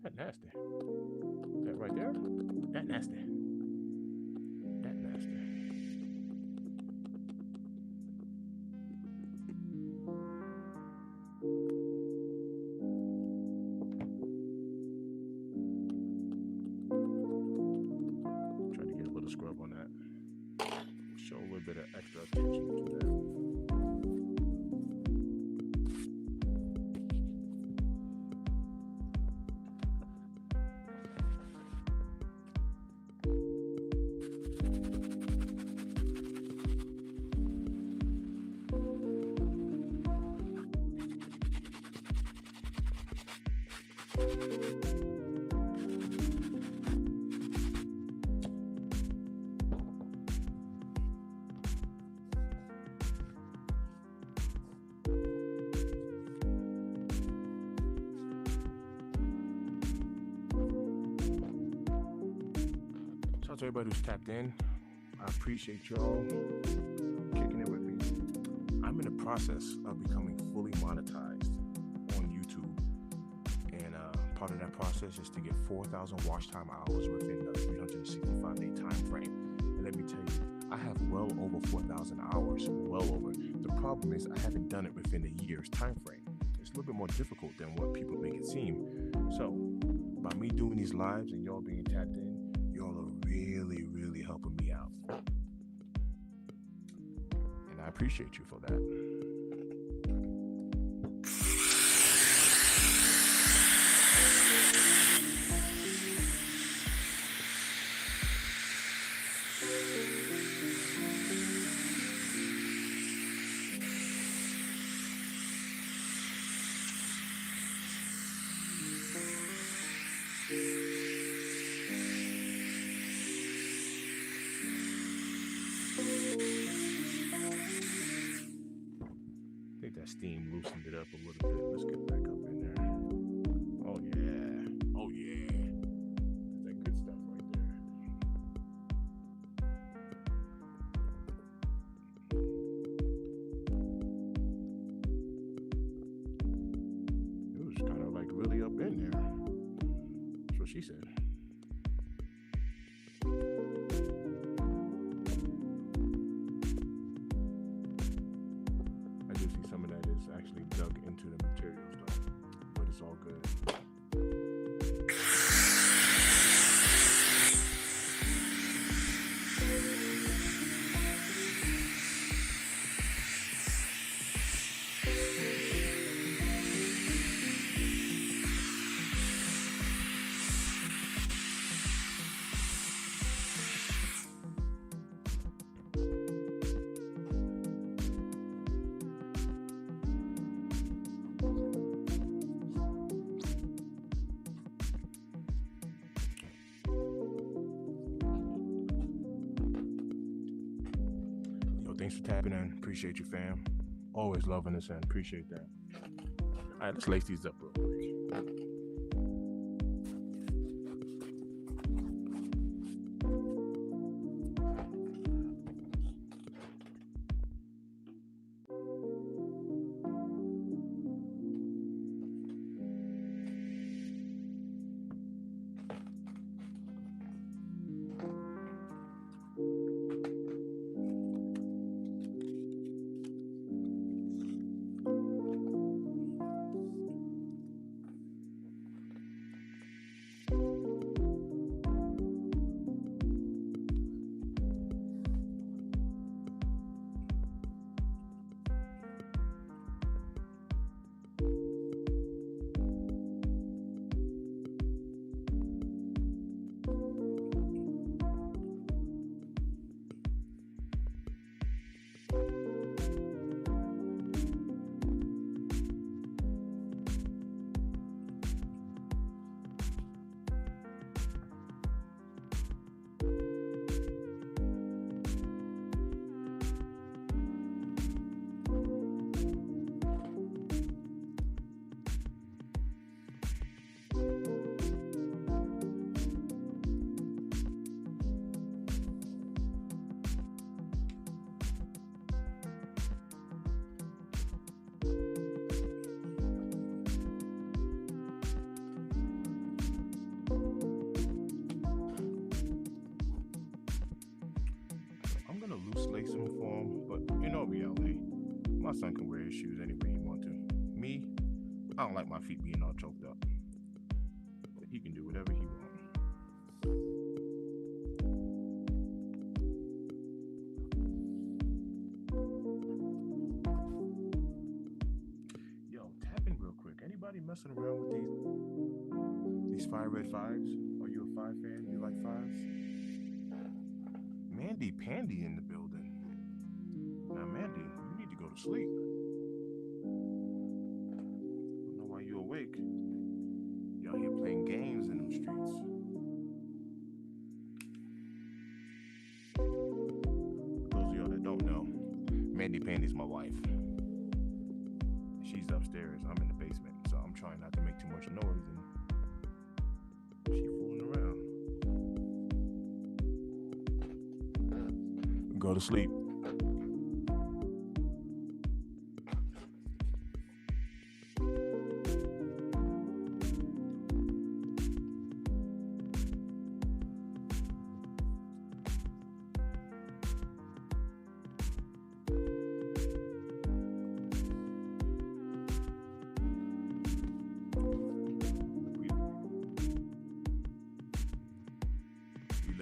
That nasty. That right there? That nasty. That nasty. Try to get a little scrub on that. Show a little bit of extra attention to that. Shout out to everybody who's tapped in. I appreciate y'all kicking it with me. I'm in the process of becoming fully monetized on YouTube. And part of that process is to get 4,000 watch time hours within the 365-day time frame. And let me tell you, I have well over 4,000 hours, well over. The problem is I haven't done it within a year's time frame. It's a little bit more difficult than what people make it seem. So, by me doing these lives and y'all being tapped in, y'all are really, really helping me out. And I appreciate you for that. I think that steam loosened it up a little bit. Let's get back up in there. Oh yeah. Oh yeah. That's that good stuff right there. It was kind of like really up in there. That's what she said. I do see some of that is actually dug into the materials though, but it's all good. Thanks for tapping in. Appreciate you, fam. Always loving this and appreciate that. All right, let's lace these up real quick. Loose lace them for him, but you know me, LA. My son can wear his shoes any way he want to. Me, I don't like my feet being all choked up. But he can do whatever he wants. Yo, tapping real quick. Anybody messing around with these fire red fives? Are you a five fan? You like fives? Mandy Pandy in the building. Now, Mandy, you need to go to sleep. I don't know why you awake. You out here playing games in them streets. For those of y'all that don't know, Mandy Pandy's my wife. She's upstairs. I'm in the basement, so I'm trying not to make too much noise, and she fooling around. Go to sleep.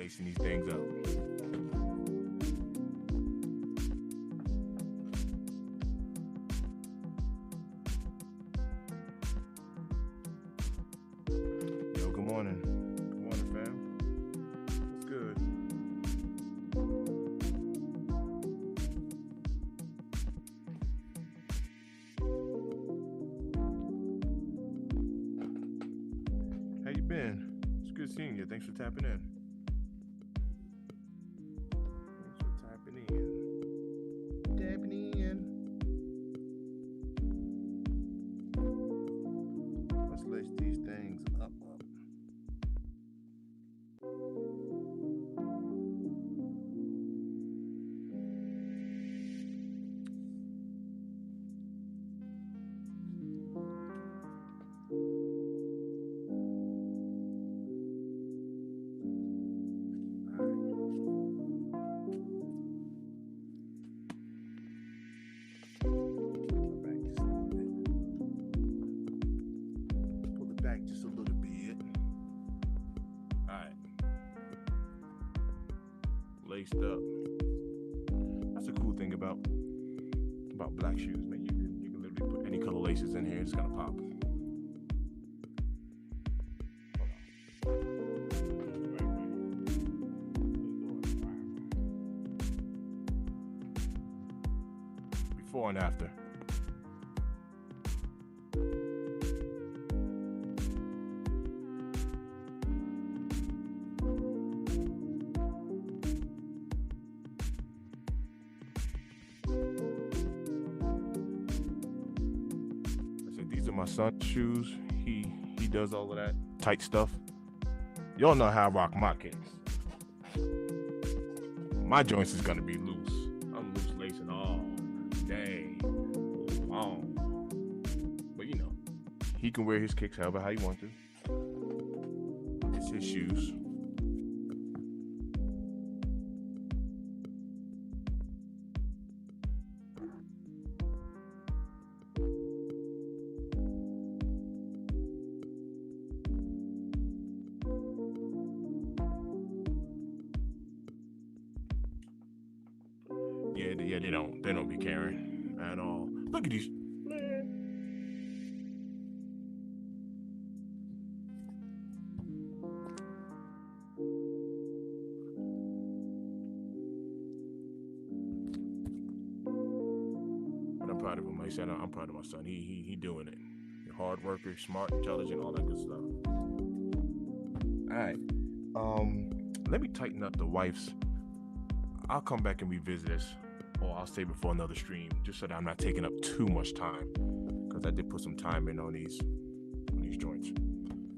lacing these things up. Yo, good morning. Good morning, fam. What's good? How you been? It's good seeing you. Thanks for tapping in. Tapping in. Let's lace these things up. Just a little bit. Alright. Laced up. That's a cool thing about black shoes, man. You can literally put any color laces in here, it's gonna pop. Before and after. My son's shoes, he does all of that tight stuff. Y'all know how I rock my kicks. My joints is gonna be loose. I'm loose lacing all day long. But you know, he can wear his kicks however how he wants to. It's his shoes. Yeah, they don't be caring at all. Look at these, man. But I'm proud of him. Like I said, I'm proud of my son. He doing it. You're hard worker, smart, intelligent, all that good stuff. All right. Let me tighten up the wife's. I'll come back and revisit this, or I'll save it for another stream, just so that I'm not taking up too much time, because I did put some time in on these joints.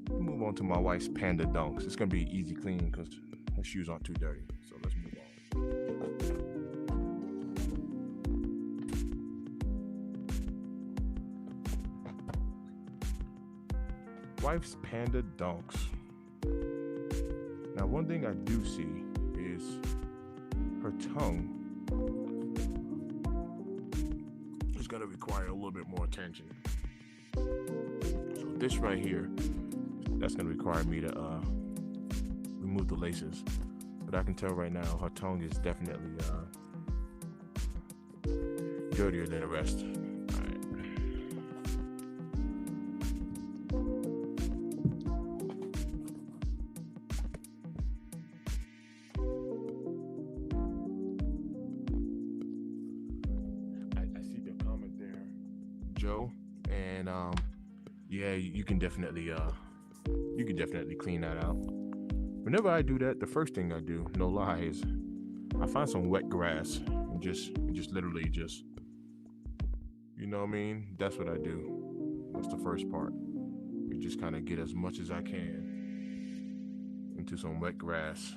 We'll move on to my wife's Panda Dunks. It's gonna be easy clean because her shoes aren't too dirty. So let's move on. Wife's Panda Dunks. Now, one thing I do see is her tongue is going to require a little bit more attention. So this right here, that's going to require me to remove the laces. But I can tell right now her tongue is definitely dirtier than the rest. All right. Joe, and yeah, you can definitely clean that out. Whenever I do that, the first thing I do, no lie, is I find some wet grass and just literally just, you know what I mean? That's what I do. That's the first part. You just kind of get as much as I can into some wet grass.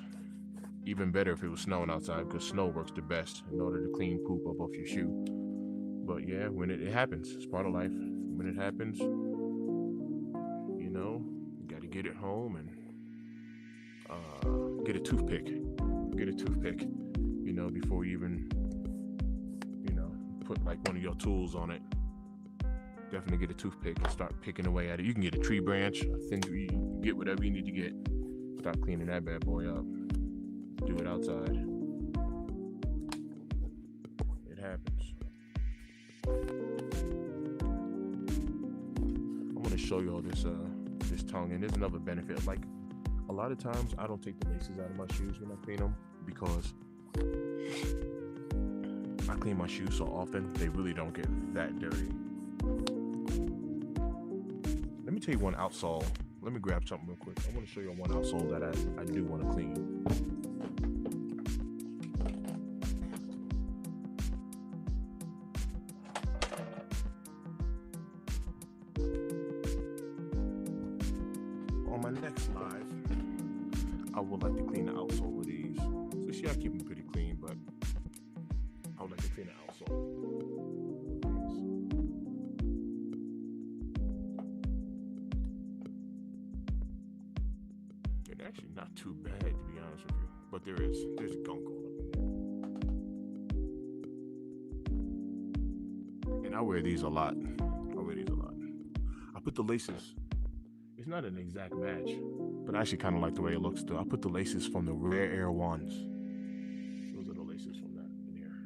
Even better if it was snowing outside, because snow works the best in order to clean poop up off your shoe. But yeah, when it happens, it's part of life. When it happens, you know, you got to get it home and get a toothpick. You know, before you even, you know, put like one of your tools on it. Definitely get a toothpick and start picking away at it. You can get a tree branch, you get whatever you need to get. Start cleaning that bad boy up. Do it outside. It happens. I want to show y'all this this tongue, and there's another benefit. Like a lot of times, I don't take the laces out of my shoes when I clean them because I clean my shoes so often they really don't get that dirty. Let me tell you one outsole. Let me grab something real quick. I want to show you one outsole that I do want to clean. On my next live, I would like to clean the outsole of these. So see, I keep them pretty clean, but I would like to clean the outsole. It's actually not too bad, to be honest with you, but there's gunk all up in there. And I wear these a lot. I put the laces. It's not an exact match, but I actually kind of like the way it looks though. I put the laces from the Rare Air ones. Those are the laces from that in here.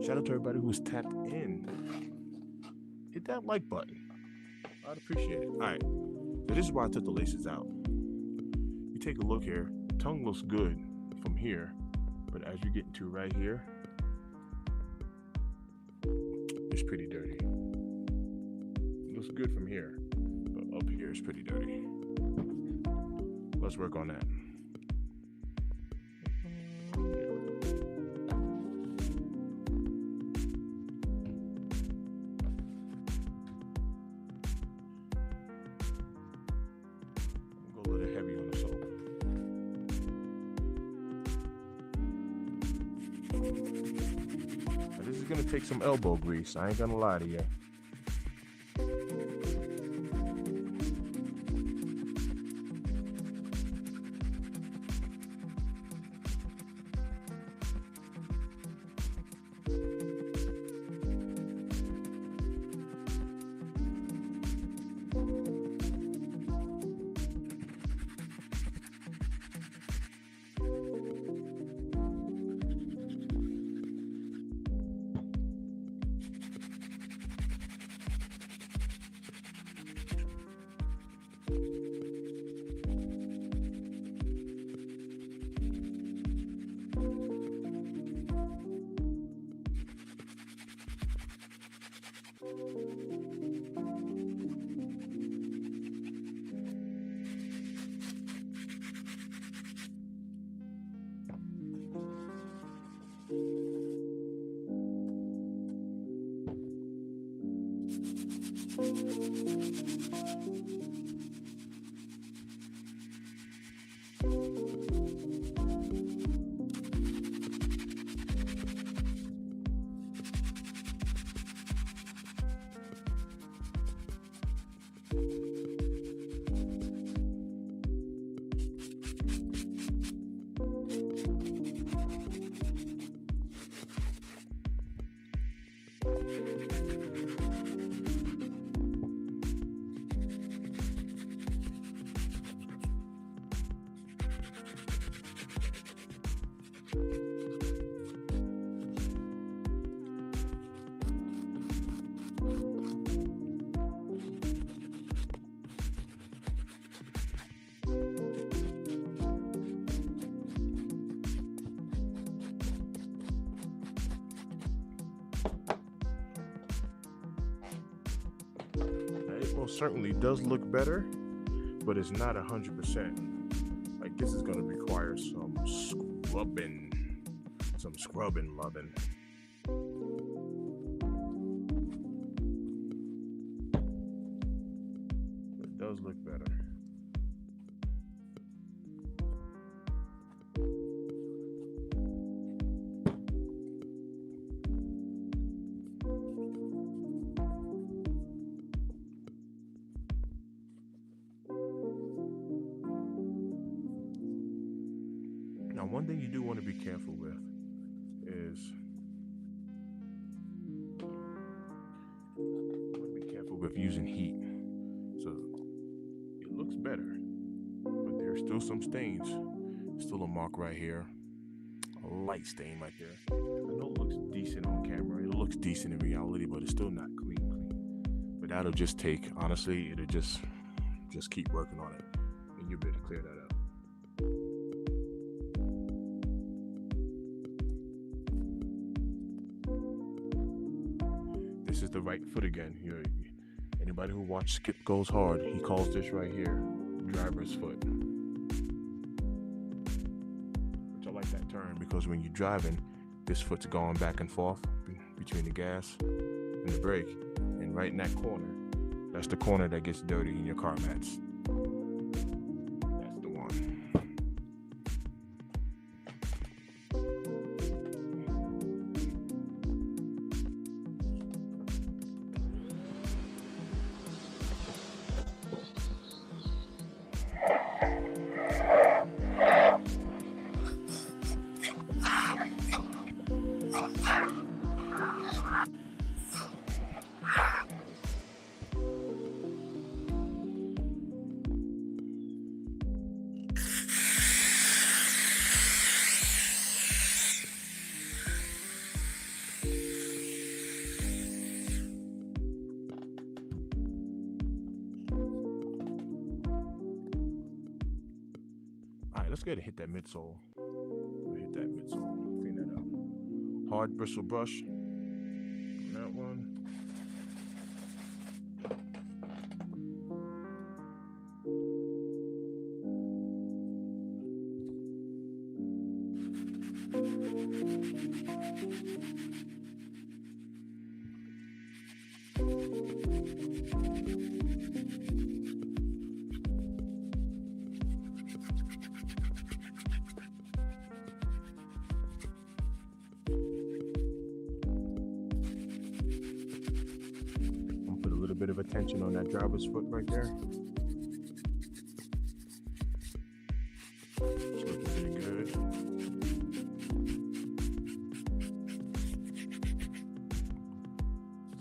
Shout out to everybody who's tapped in. Hit that like button. I'd appreciate it. All right, so this is why I took the laces out. You take a look here. The tongue looks good from here. But as you get into right here, it's pretty dirty. It looks good from here, but up here it's pretty dirty. Let's work on that. Go a little heavy on the soap. Now this is gonna take some elbow grease. I ain't gonna lie to you. Most certainly does look better, but it's not 100%. Like this is gonna require some scrubbing loving. It does look better. Now, one thing you do want to be careful with is with using heat. So it looks better, but there's still some stains. Still a mark right here, a light stain right there. I know it looks decent on camera. It looks decent in reality, but it's still not clean. But that'll just take, honestly, it'll just keep working on it, and you'll be able to clear that up. This is the right foot again. Anybody who watched Skip Goes Hard, he calls this right here driver's foot. Which I like that term because when you're driving, this foot's going back and forth between the gas and the brake. And right in that corner, that's the corner that gets dirty in your car mats. That's the one. Let's go ahead and hit that midsole. Hit that midsole. Clean that up. Hard bristle brush. That one. Bit of attention on that driver's foot right there. It's looking pretty good.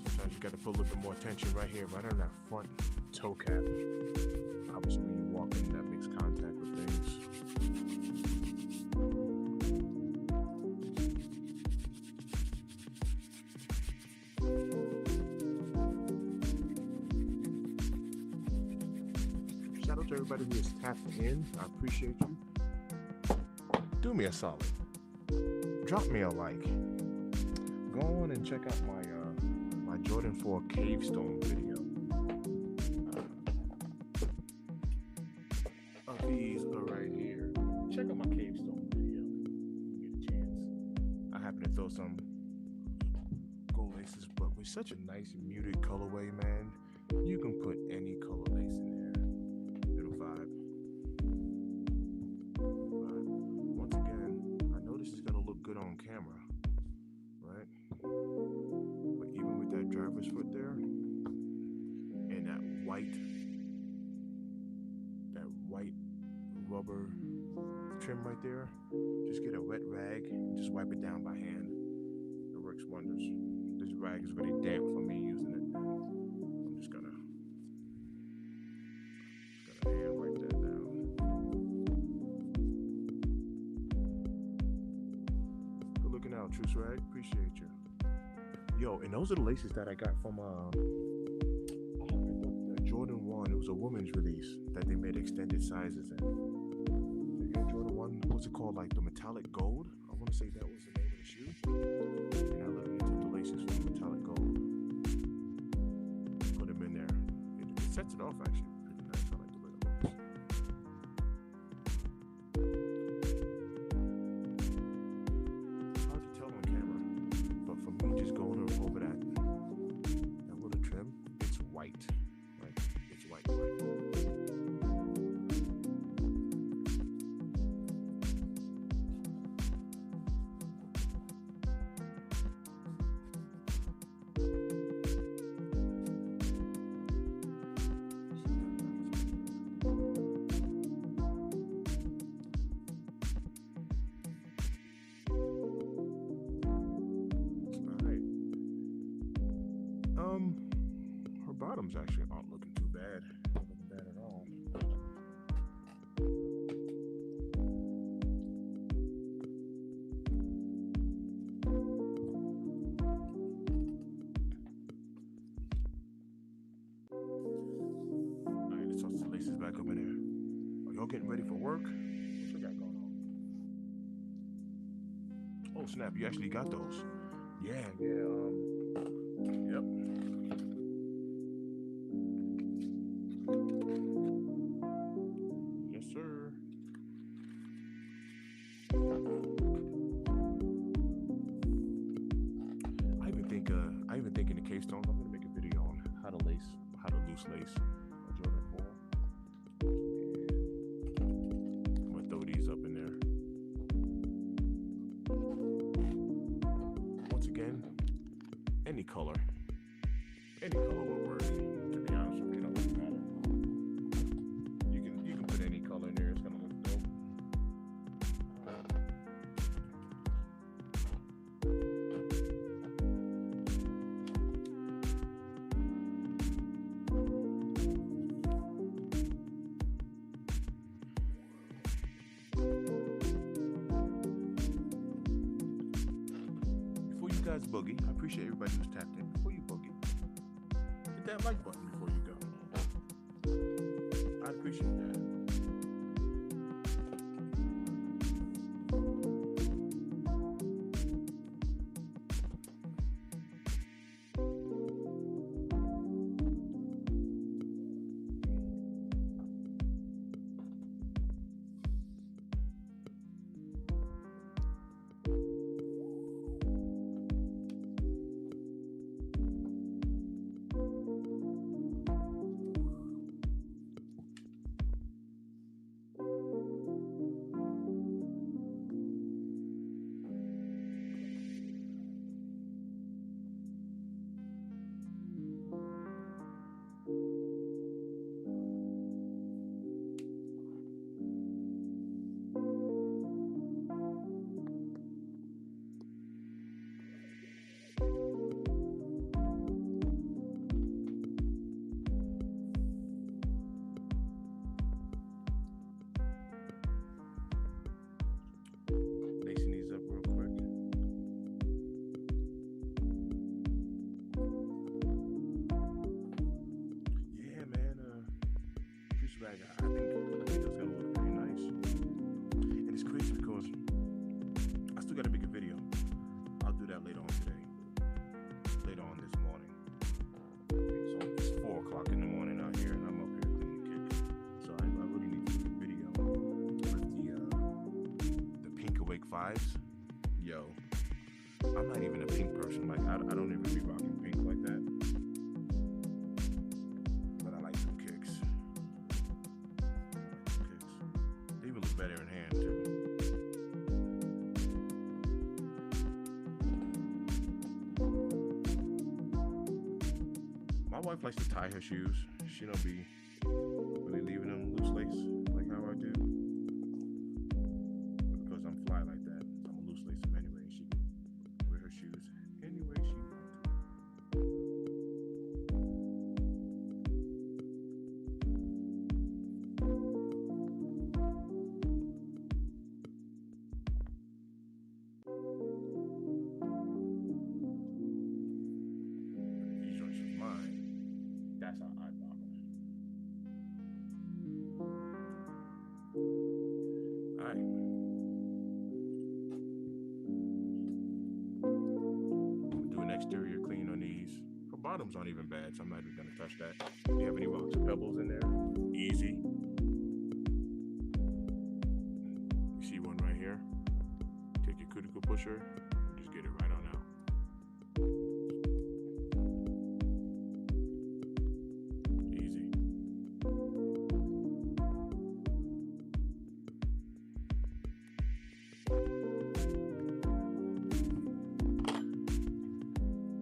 Sometimes you got to put a little bit more attention right here, right on that front toe cap. Obviously, when you walk in, that makes contact with things. Shout out to everybody who is tapped in. I appreciate you. Do me a solid. Drop me a like. Go on and check out my Jordan 4 Cavestone video. These are right here. Check out my Cavestone video. Get a chance. I happen to throw some gold laces, but with such a nice muted colorway, man, you can put any color lace in there. It'll vibe. But once again, I know this is gonna look good on camera, right? But even with that driver's foot there and that white rubber trim right there, just get a wet rag and just wipe it down by hand. It works wonders. This rag is really damp for me using it. I'm just gonna hand wipe that down. Good looking out, True Swag. Appreciate you. Yo, and those are the laces that I got from Jordan 1. It was a women's release that they made extended sizes in. The Air Jordan 1, what's it called? Like the metallic gold? I want to say that was the name of the shoe. And I literally took the laces from the metallic gold, put them in there. It sets it off actually pretty nice. I like the way it looks. It's hard to tell on camera, but for me, just going over that little trim, it's white. It's white. bottoms actually aren't looking too bad. Not looking bad at all. Alright, let's toss the laces back up in there. Are y'all getting ready for work? What you got going on? Oh snap, you actually got those. Yeah, yep. Yes, sir. I even think in the case stones, I'm gonna make a video on how to loose lace a Jordan 4. And I'm gonna throw these up in there. Once again, any color will work. To be honest with you, it doesn't matter. You can put any color in there. It's gonna look dope. Before you guys boogie, I appreciate everybody who's tapped in. Before you boogie, hit that like button before you go. I appreciate that. Lacing these up real quick. Yeah, man. Juice bag. I think that's gonna look pretty nice. And it's crazy because I still gotta make a video. I'll do that later on today. Later on this morning. So it's 4 o'clock in the morning out here, and I'm up here cleaning the kick. So I really need to do a video with the Pink Awake 5s. Yo, I'm not even a pink person. Like I don't even be rocking pink like that. But I like some kicks. They even look better in hand too. My wife likes to tie her shoes. She don't be really leaving them loose lace like how I do. But because I'm fly like that, I'm a loose lace them anyway. She can wear her shoes any way she wants. These joints is mine. That's how I rock them. Alright. Do an exterior clean on these. Her bottoms aren't even bad, so I'm not even gonna touch that. Do you have any rocks or pebbles in there? Easy. You see one right here? Take your cuticle pusher and just get it right on out. Easy.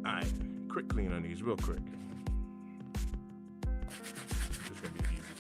Alright, quick clean on these, real quick. It's gonna be easy.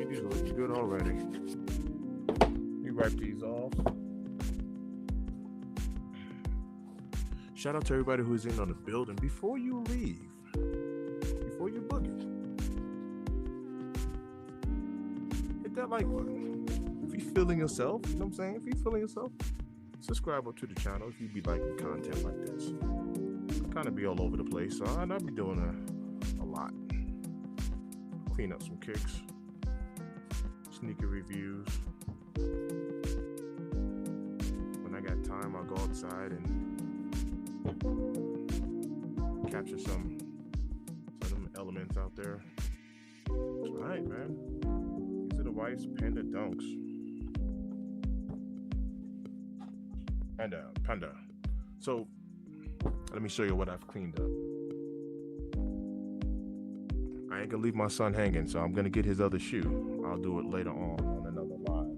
These are looking good already. You wipe these off. Shout out to everybody who's in on the building. Before you leave, before you boogie, hit that like button. If you're feeling yourself, you know what I'm saying? If you're feeling yourself, subscribe up to the channel if you be liking content like this. I kind of be all over the place, so I'll be doing a lot. Clean up some kicks, sneaker reviews. When I got time, I'll go outside and capture some of them elements out there. All right, man. These are the whites, panda dunks. Panda. So let me show you what I've cleaned up. I ain't gonna leave my son hanging, so I'm gonna get his other shoe. I'll do it later on another live.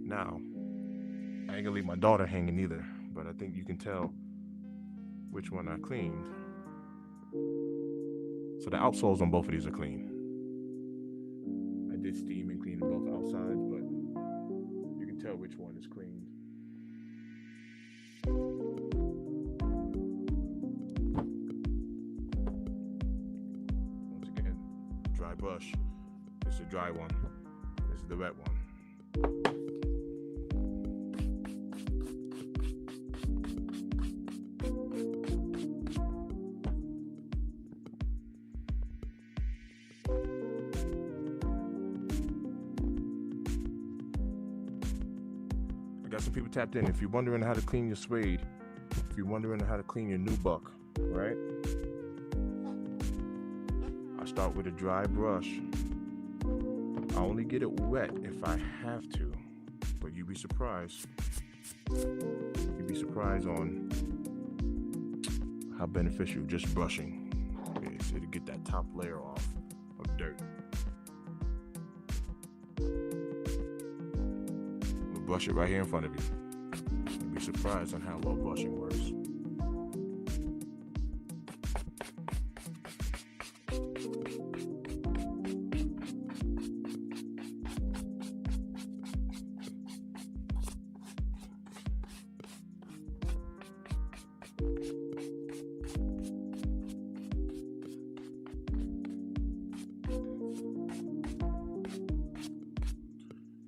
Now, I ain't gonna leave my daughter hanging either, but I think you can tell which one I cleaned. So the outsoles on both of these are clean. I did steam and clean both outsides, but you can tell which one is cleaned. Once again, dry brush. This is the dry one. This is the wet one. Got some people tapped in. If you're wondering how to clean your suede, if you're wondering how to clean your new buck, right? I start with a dry brush. I only get it wet if I have to, but you'd be surprised. You'd be surprised on how beneficial just brushing is. It'll get that top layer off of dirt. Brush it right here in front of you. You'll be surprised on how well brushing works.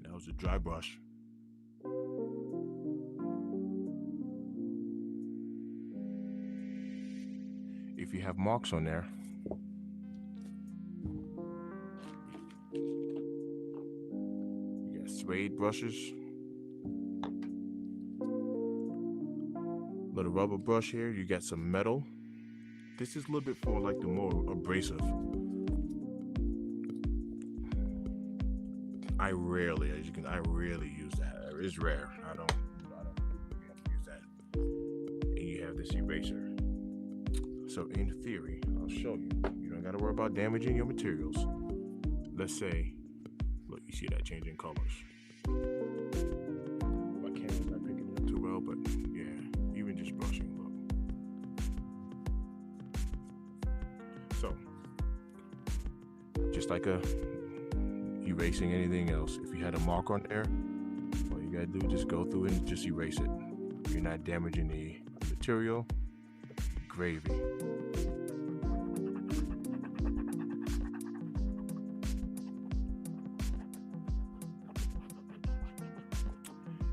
That was a dry brush. If you have marks on there, you got suede brushes, little rubber brush here, you got some metal. This is a little bit for like the more abrasive. I rarely use that. It's rare. I don't have to use that. And you have this eraser. So in theory, I'll show you. You don't gotta worry about damaging your materials. Let's say, look, you see that changing colors. My camera's not picking it up too well, but yeah, even just brushing, look. So, just like erasing anything else, if you had a mark on there, all you gotta do is just go through it and just erase it. You're not damaging the material. Gravy.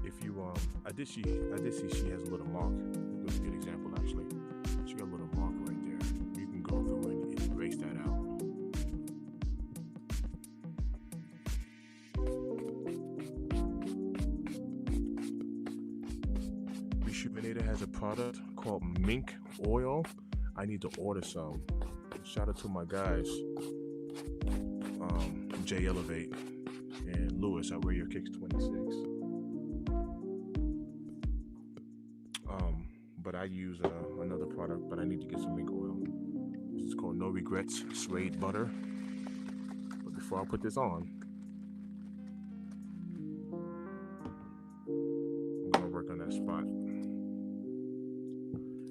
If you I did see she has a little mark. It was a good example actually. She got a little mark right there. You can go through and erase that out. Rejuvenator has a product called mink oil. I need to order some. Shout out to my guys J Elevate and Lewis, I Wear Your Kicks 26. But I use another product, but I need to get some mink oil. This is called No Regrets Suede Butter. But before I put this on, I'm gonna work on that spot.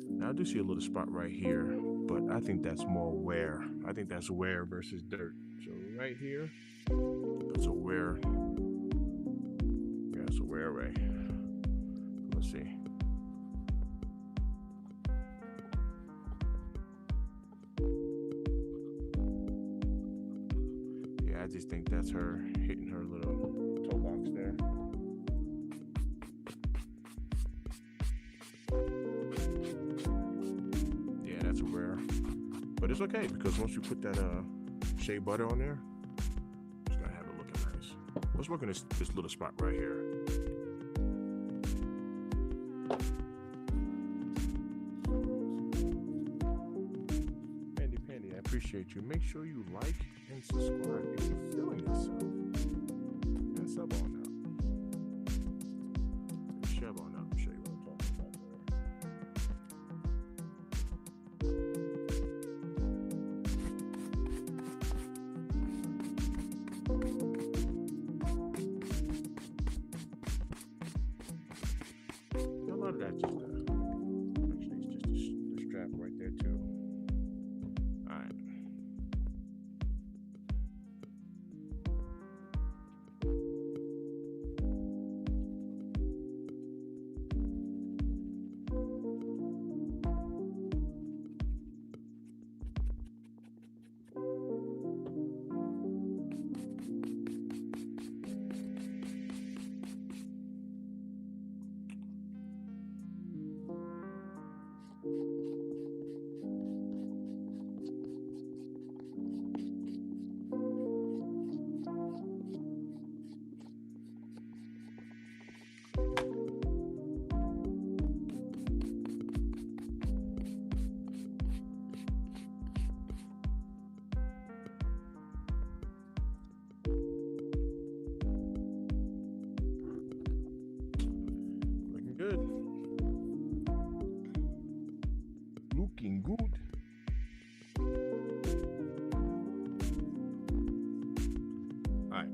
Now I do see a little spot right here, but I think that's more wear. I think that's wear versus dirt. So right here, that's a wear. Yeah, it's a wear array. Let's see. Yeah, I just think that's her hitting her little toe box there. Yeah, that's a wear. But it's okay because once you put that shea butter on there, it's gonna have it looking nice. Let's work on this little spot right here. Pandy, I appreciate you. Make sure you like and subscribe if you're feeling yourself. And sub on up. Shove on up. Show you what I'm talking about there. A lot of that just actually it's just the strap right there too. All right. Good. Looking good. All right.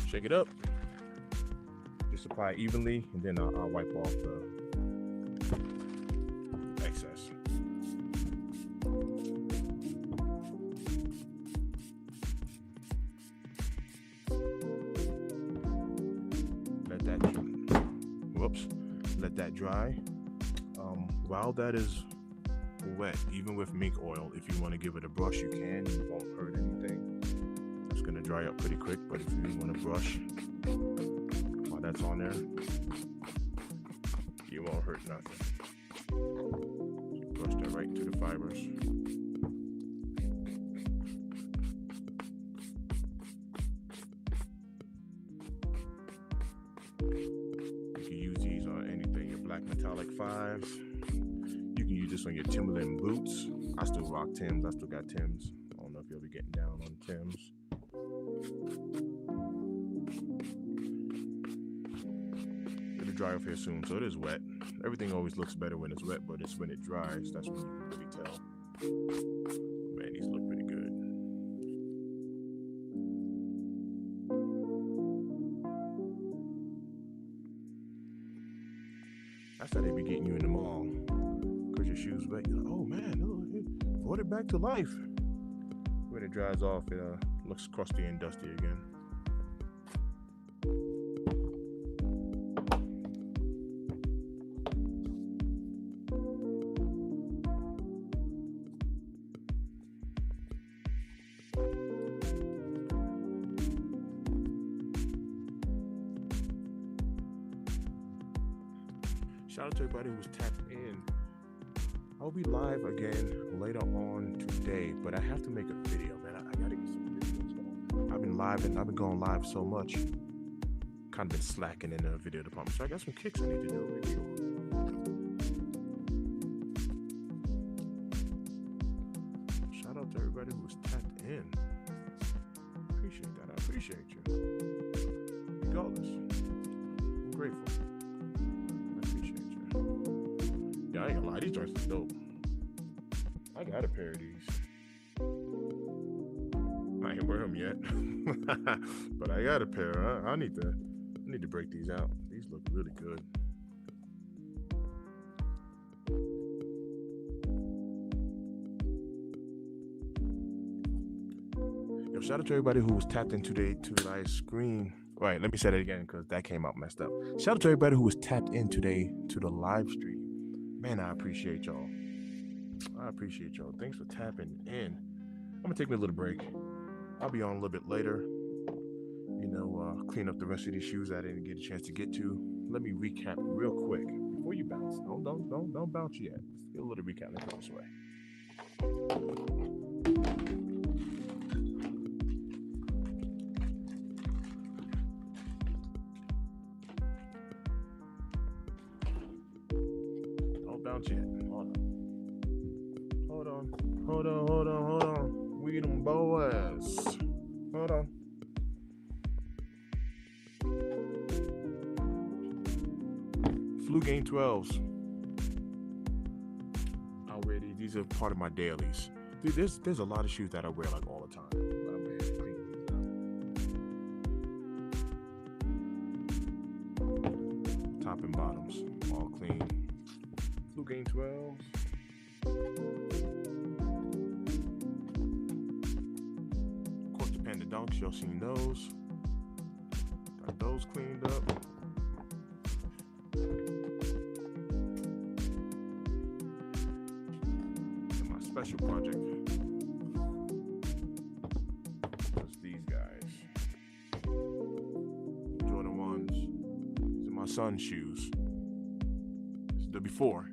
Shake it up. Just apply evenly, and then I'll wipe off the excess. Let that dry. While that is wet, even with mink oil, if you want to give it a brush, you can. It won't hurt anything. It's going to dry up pretty quick, but if you want to brush while that's on there, you won't hurt nothing. Brush that right into the fibers. Black metallic 5s. You can use this on your Timberland boots. I still rock Tims. I still got Tims. I don't know if you'll be getting down on Tims. It'll dry off here soon, so it is wet. Everything always looks better when it's wet, but it's when it dries that's when you can really tell. Man, these look pretty good. That's how they be getting you in the mall. Because your shoes wet. You're like, oh man, it brought it back to life. When it dries off, it looks crusty and dusty again. Shout out to everybody who's tapped in. I'll be live again later on today, but I have to make a video, man. I gotta get some videos going. I've been live and I've been going live so much. Kind of been slacking in the video department. So I got some kicks I need to do with you. Shout out to everybody who's grateful. I appreciate you. Yeah, I ain't gonna lie, these joints are dope. I got a pair of these. I ain't wear them yet, but I got a pair. I need to break these out. These look really good. Yo, shout out to everybody who was tapped in today to the live screen. All right, let me say that again because that came out messed up. Shout out to everybody who was tapped in today to the live stream. Man, I appreciate y'all. Thanks for tapping in. I'm gonna take me a little break. I'll be on a little bit later. Clean up the rest of these shoes I didn't get a chance to get to. Let me recap real quick before you bounce. Don't bounce yet. Let's get a little recap. Let's go this way. Don't bounce yet. Hold on. We them boys. Hold on. Flu Game 12s. I'll wear these. These are part of my dailies. Dude, there's a lot of shoes that I wear like all the time. But I'm wearing clean these up. Top and bottoms, all clean. Flu Game 12s. Of course, the Panda Dunks. Y'all seen those. Got those cleaned up. Special project. That's these guys. Jordan 1s. These are my son's shoes. This is the before.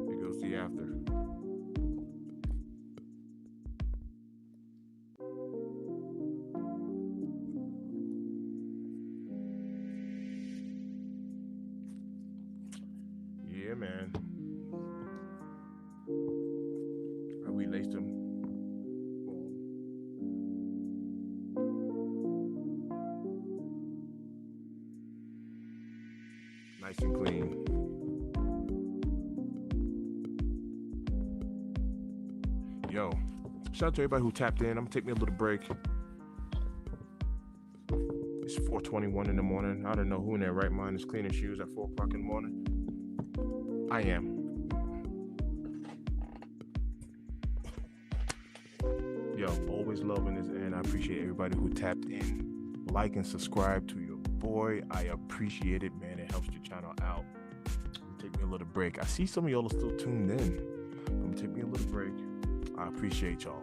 Here goes the after. Yeah, man. I relaced them. Nice and clean. Yo, shout out to everybody who tapped in. I'm gonna take me a little break. It's 4:21 in the morning. I don't know who in their right mind is cleaning shoes at 4 o'clock in the morning. I am. Yo, always loving this, and I appreciate everybody who tapped in. Like and subscribe to your boy. I appreciate it, man. It helps the channel out. Take me a little break. I see some of y'all are still tuned in. I'm gonna take me a little break. I appreciate y'all.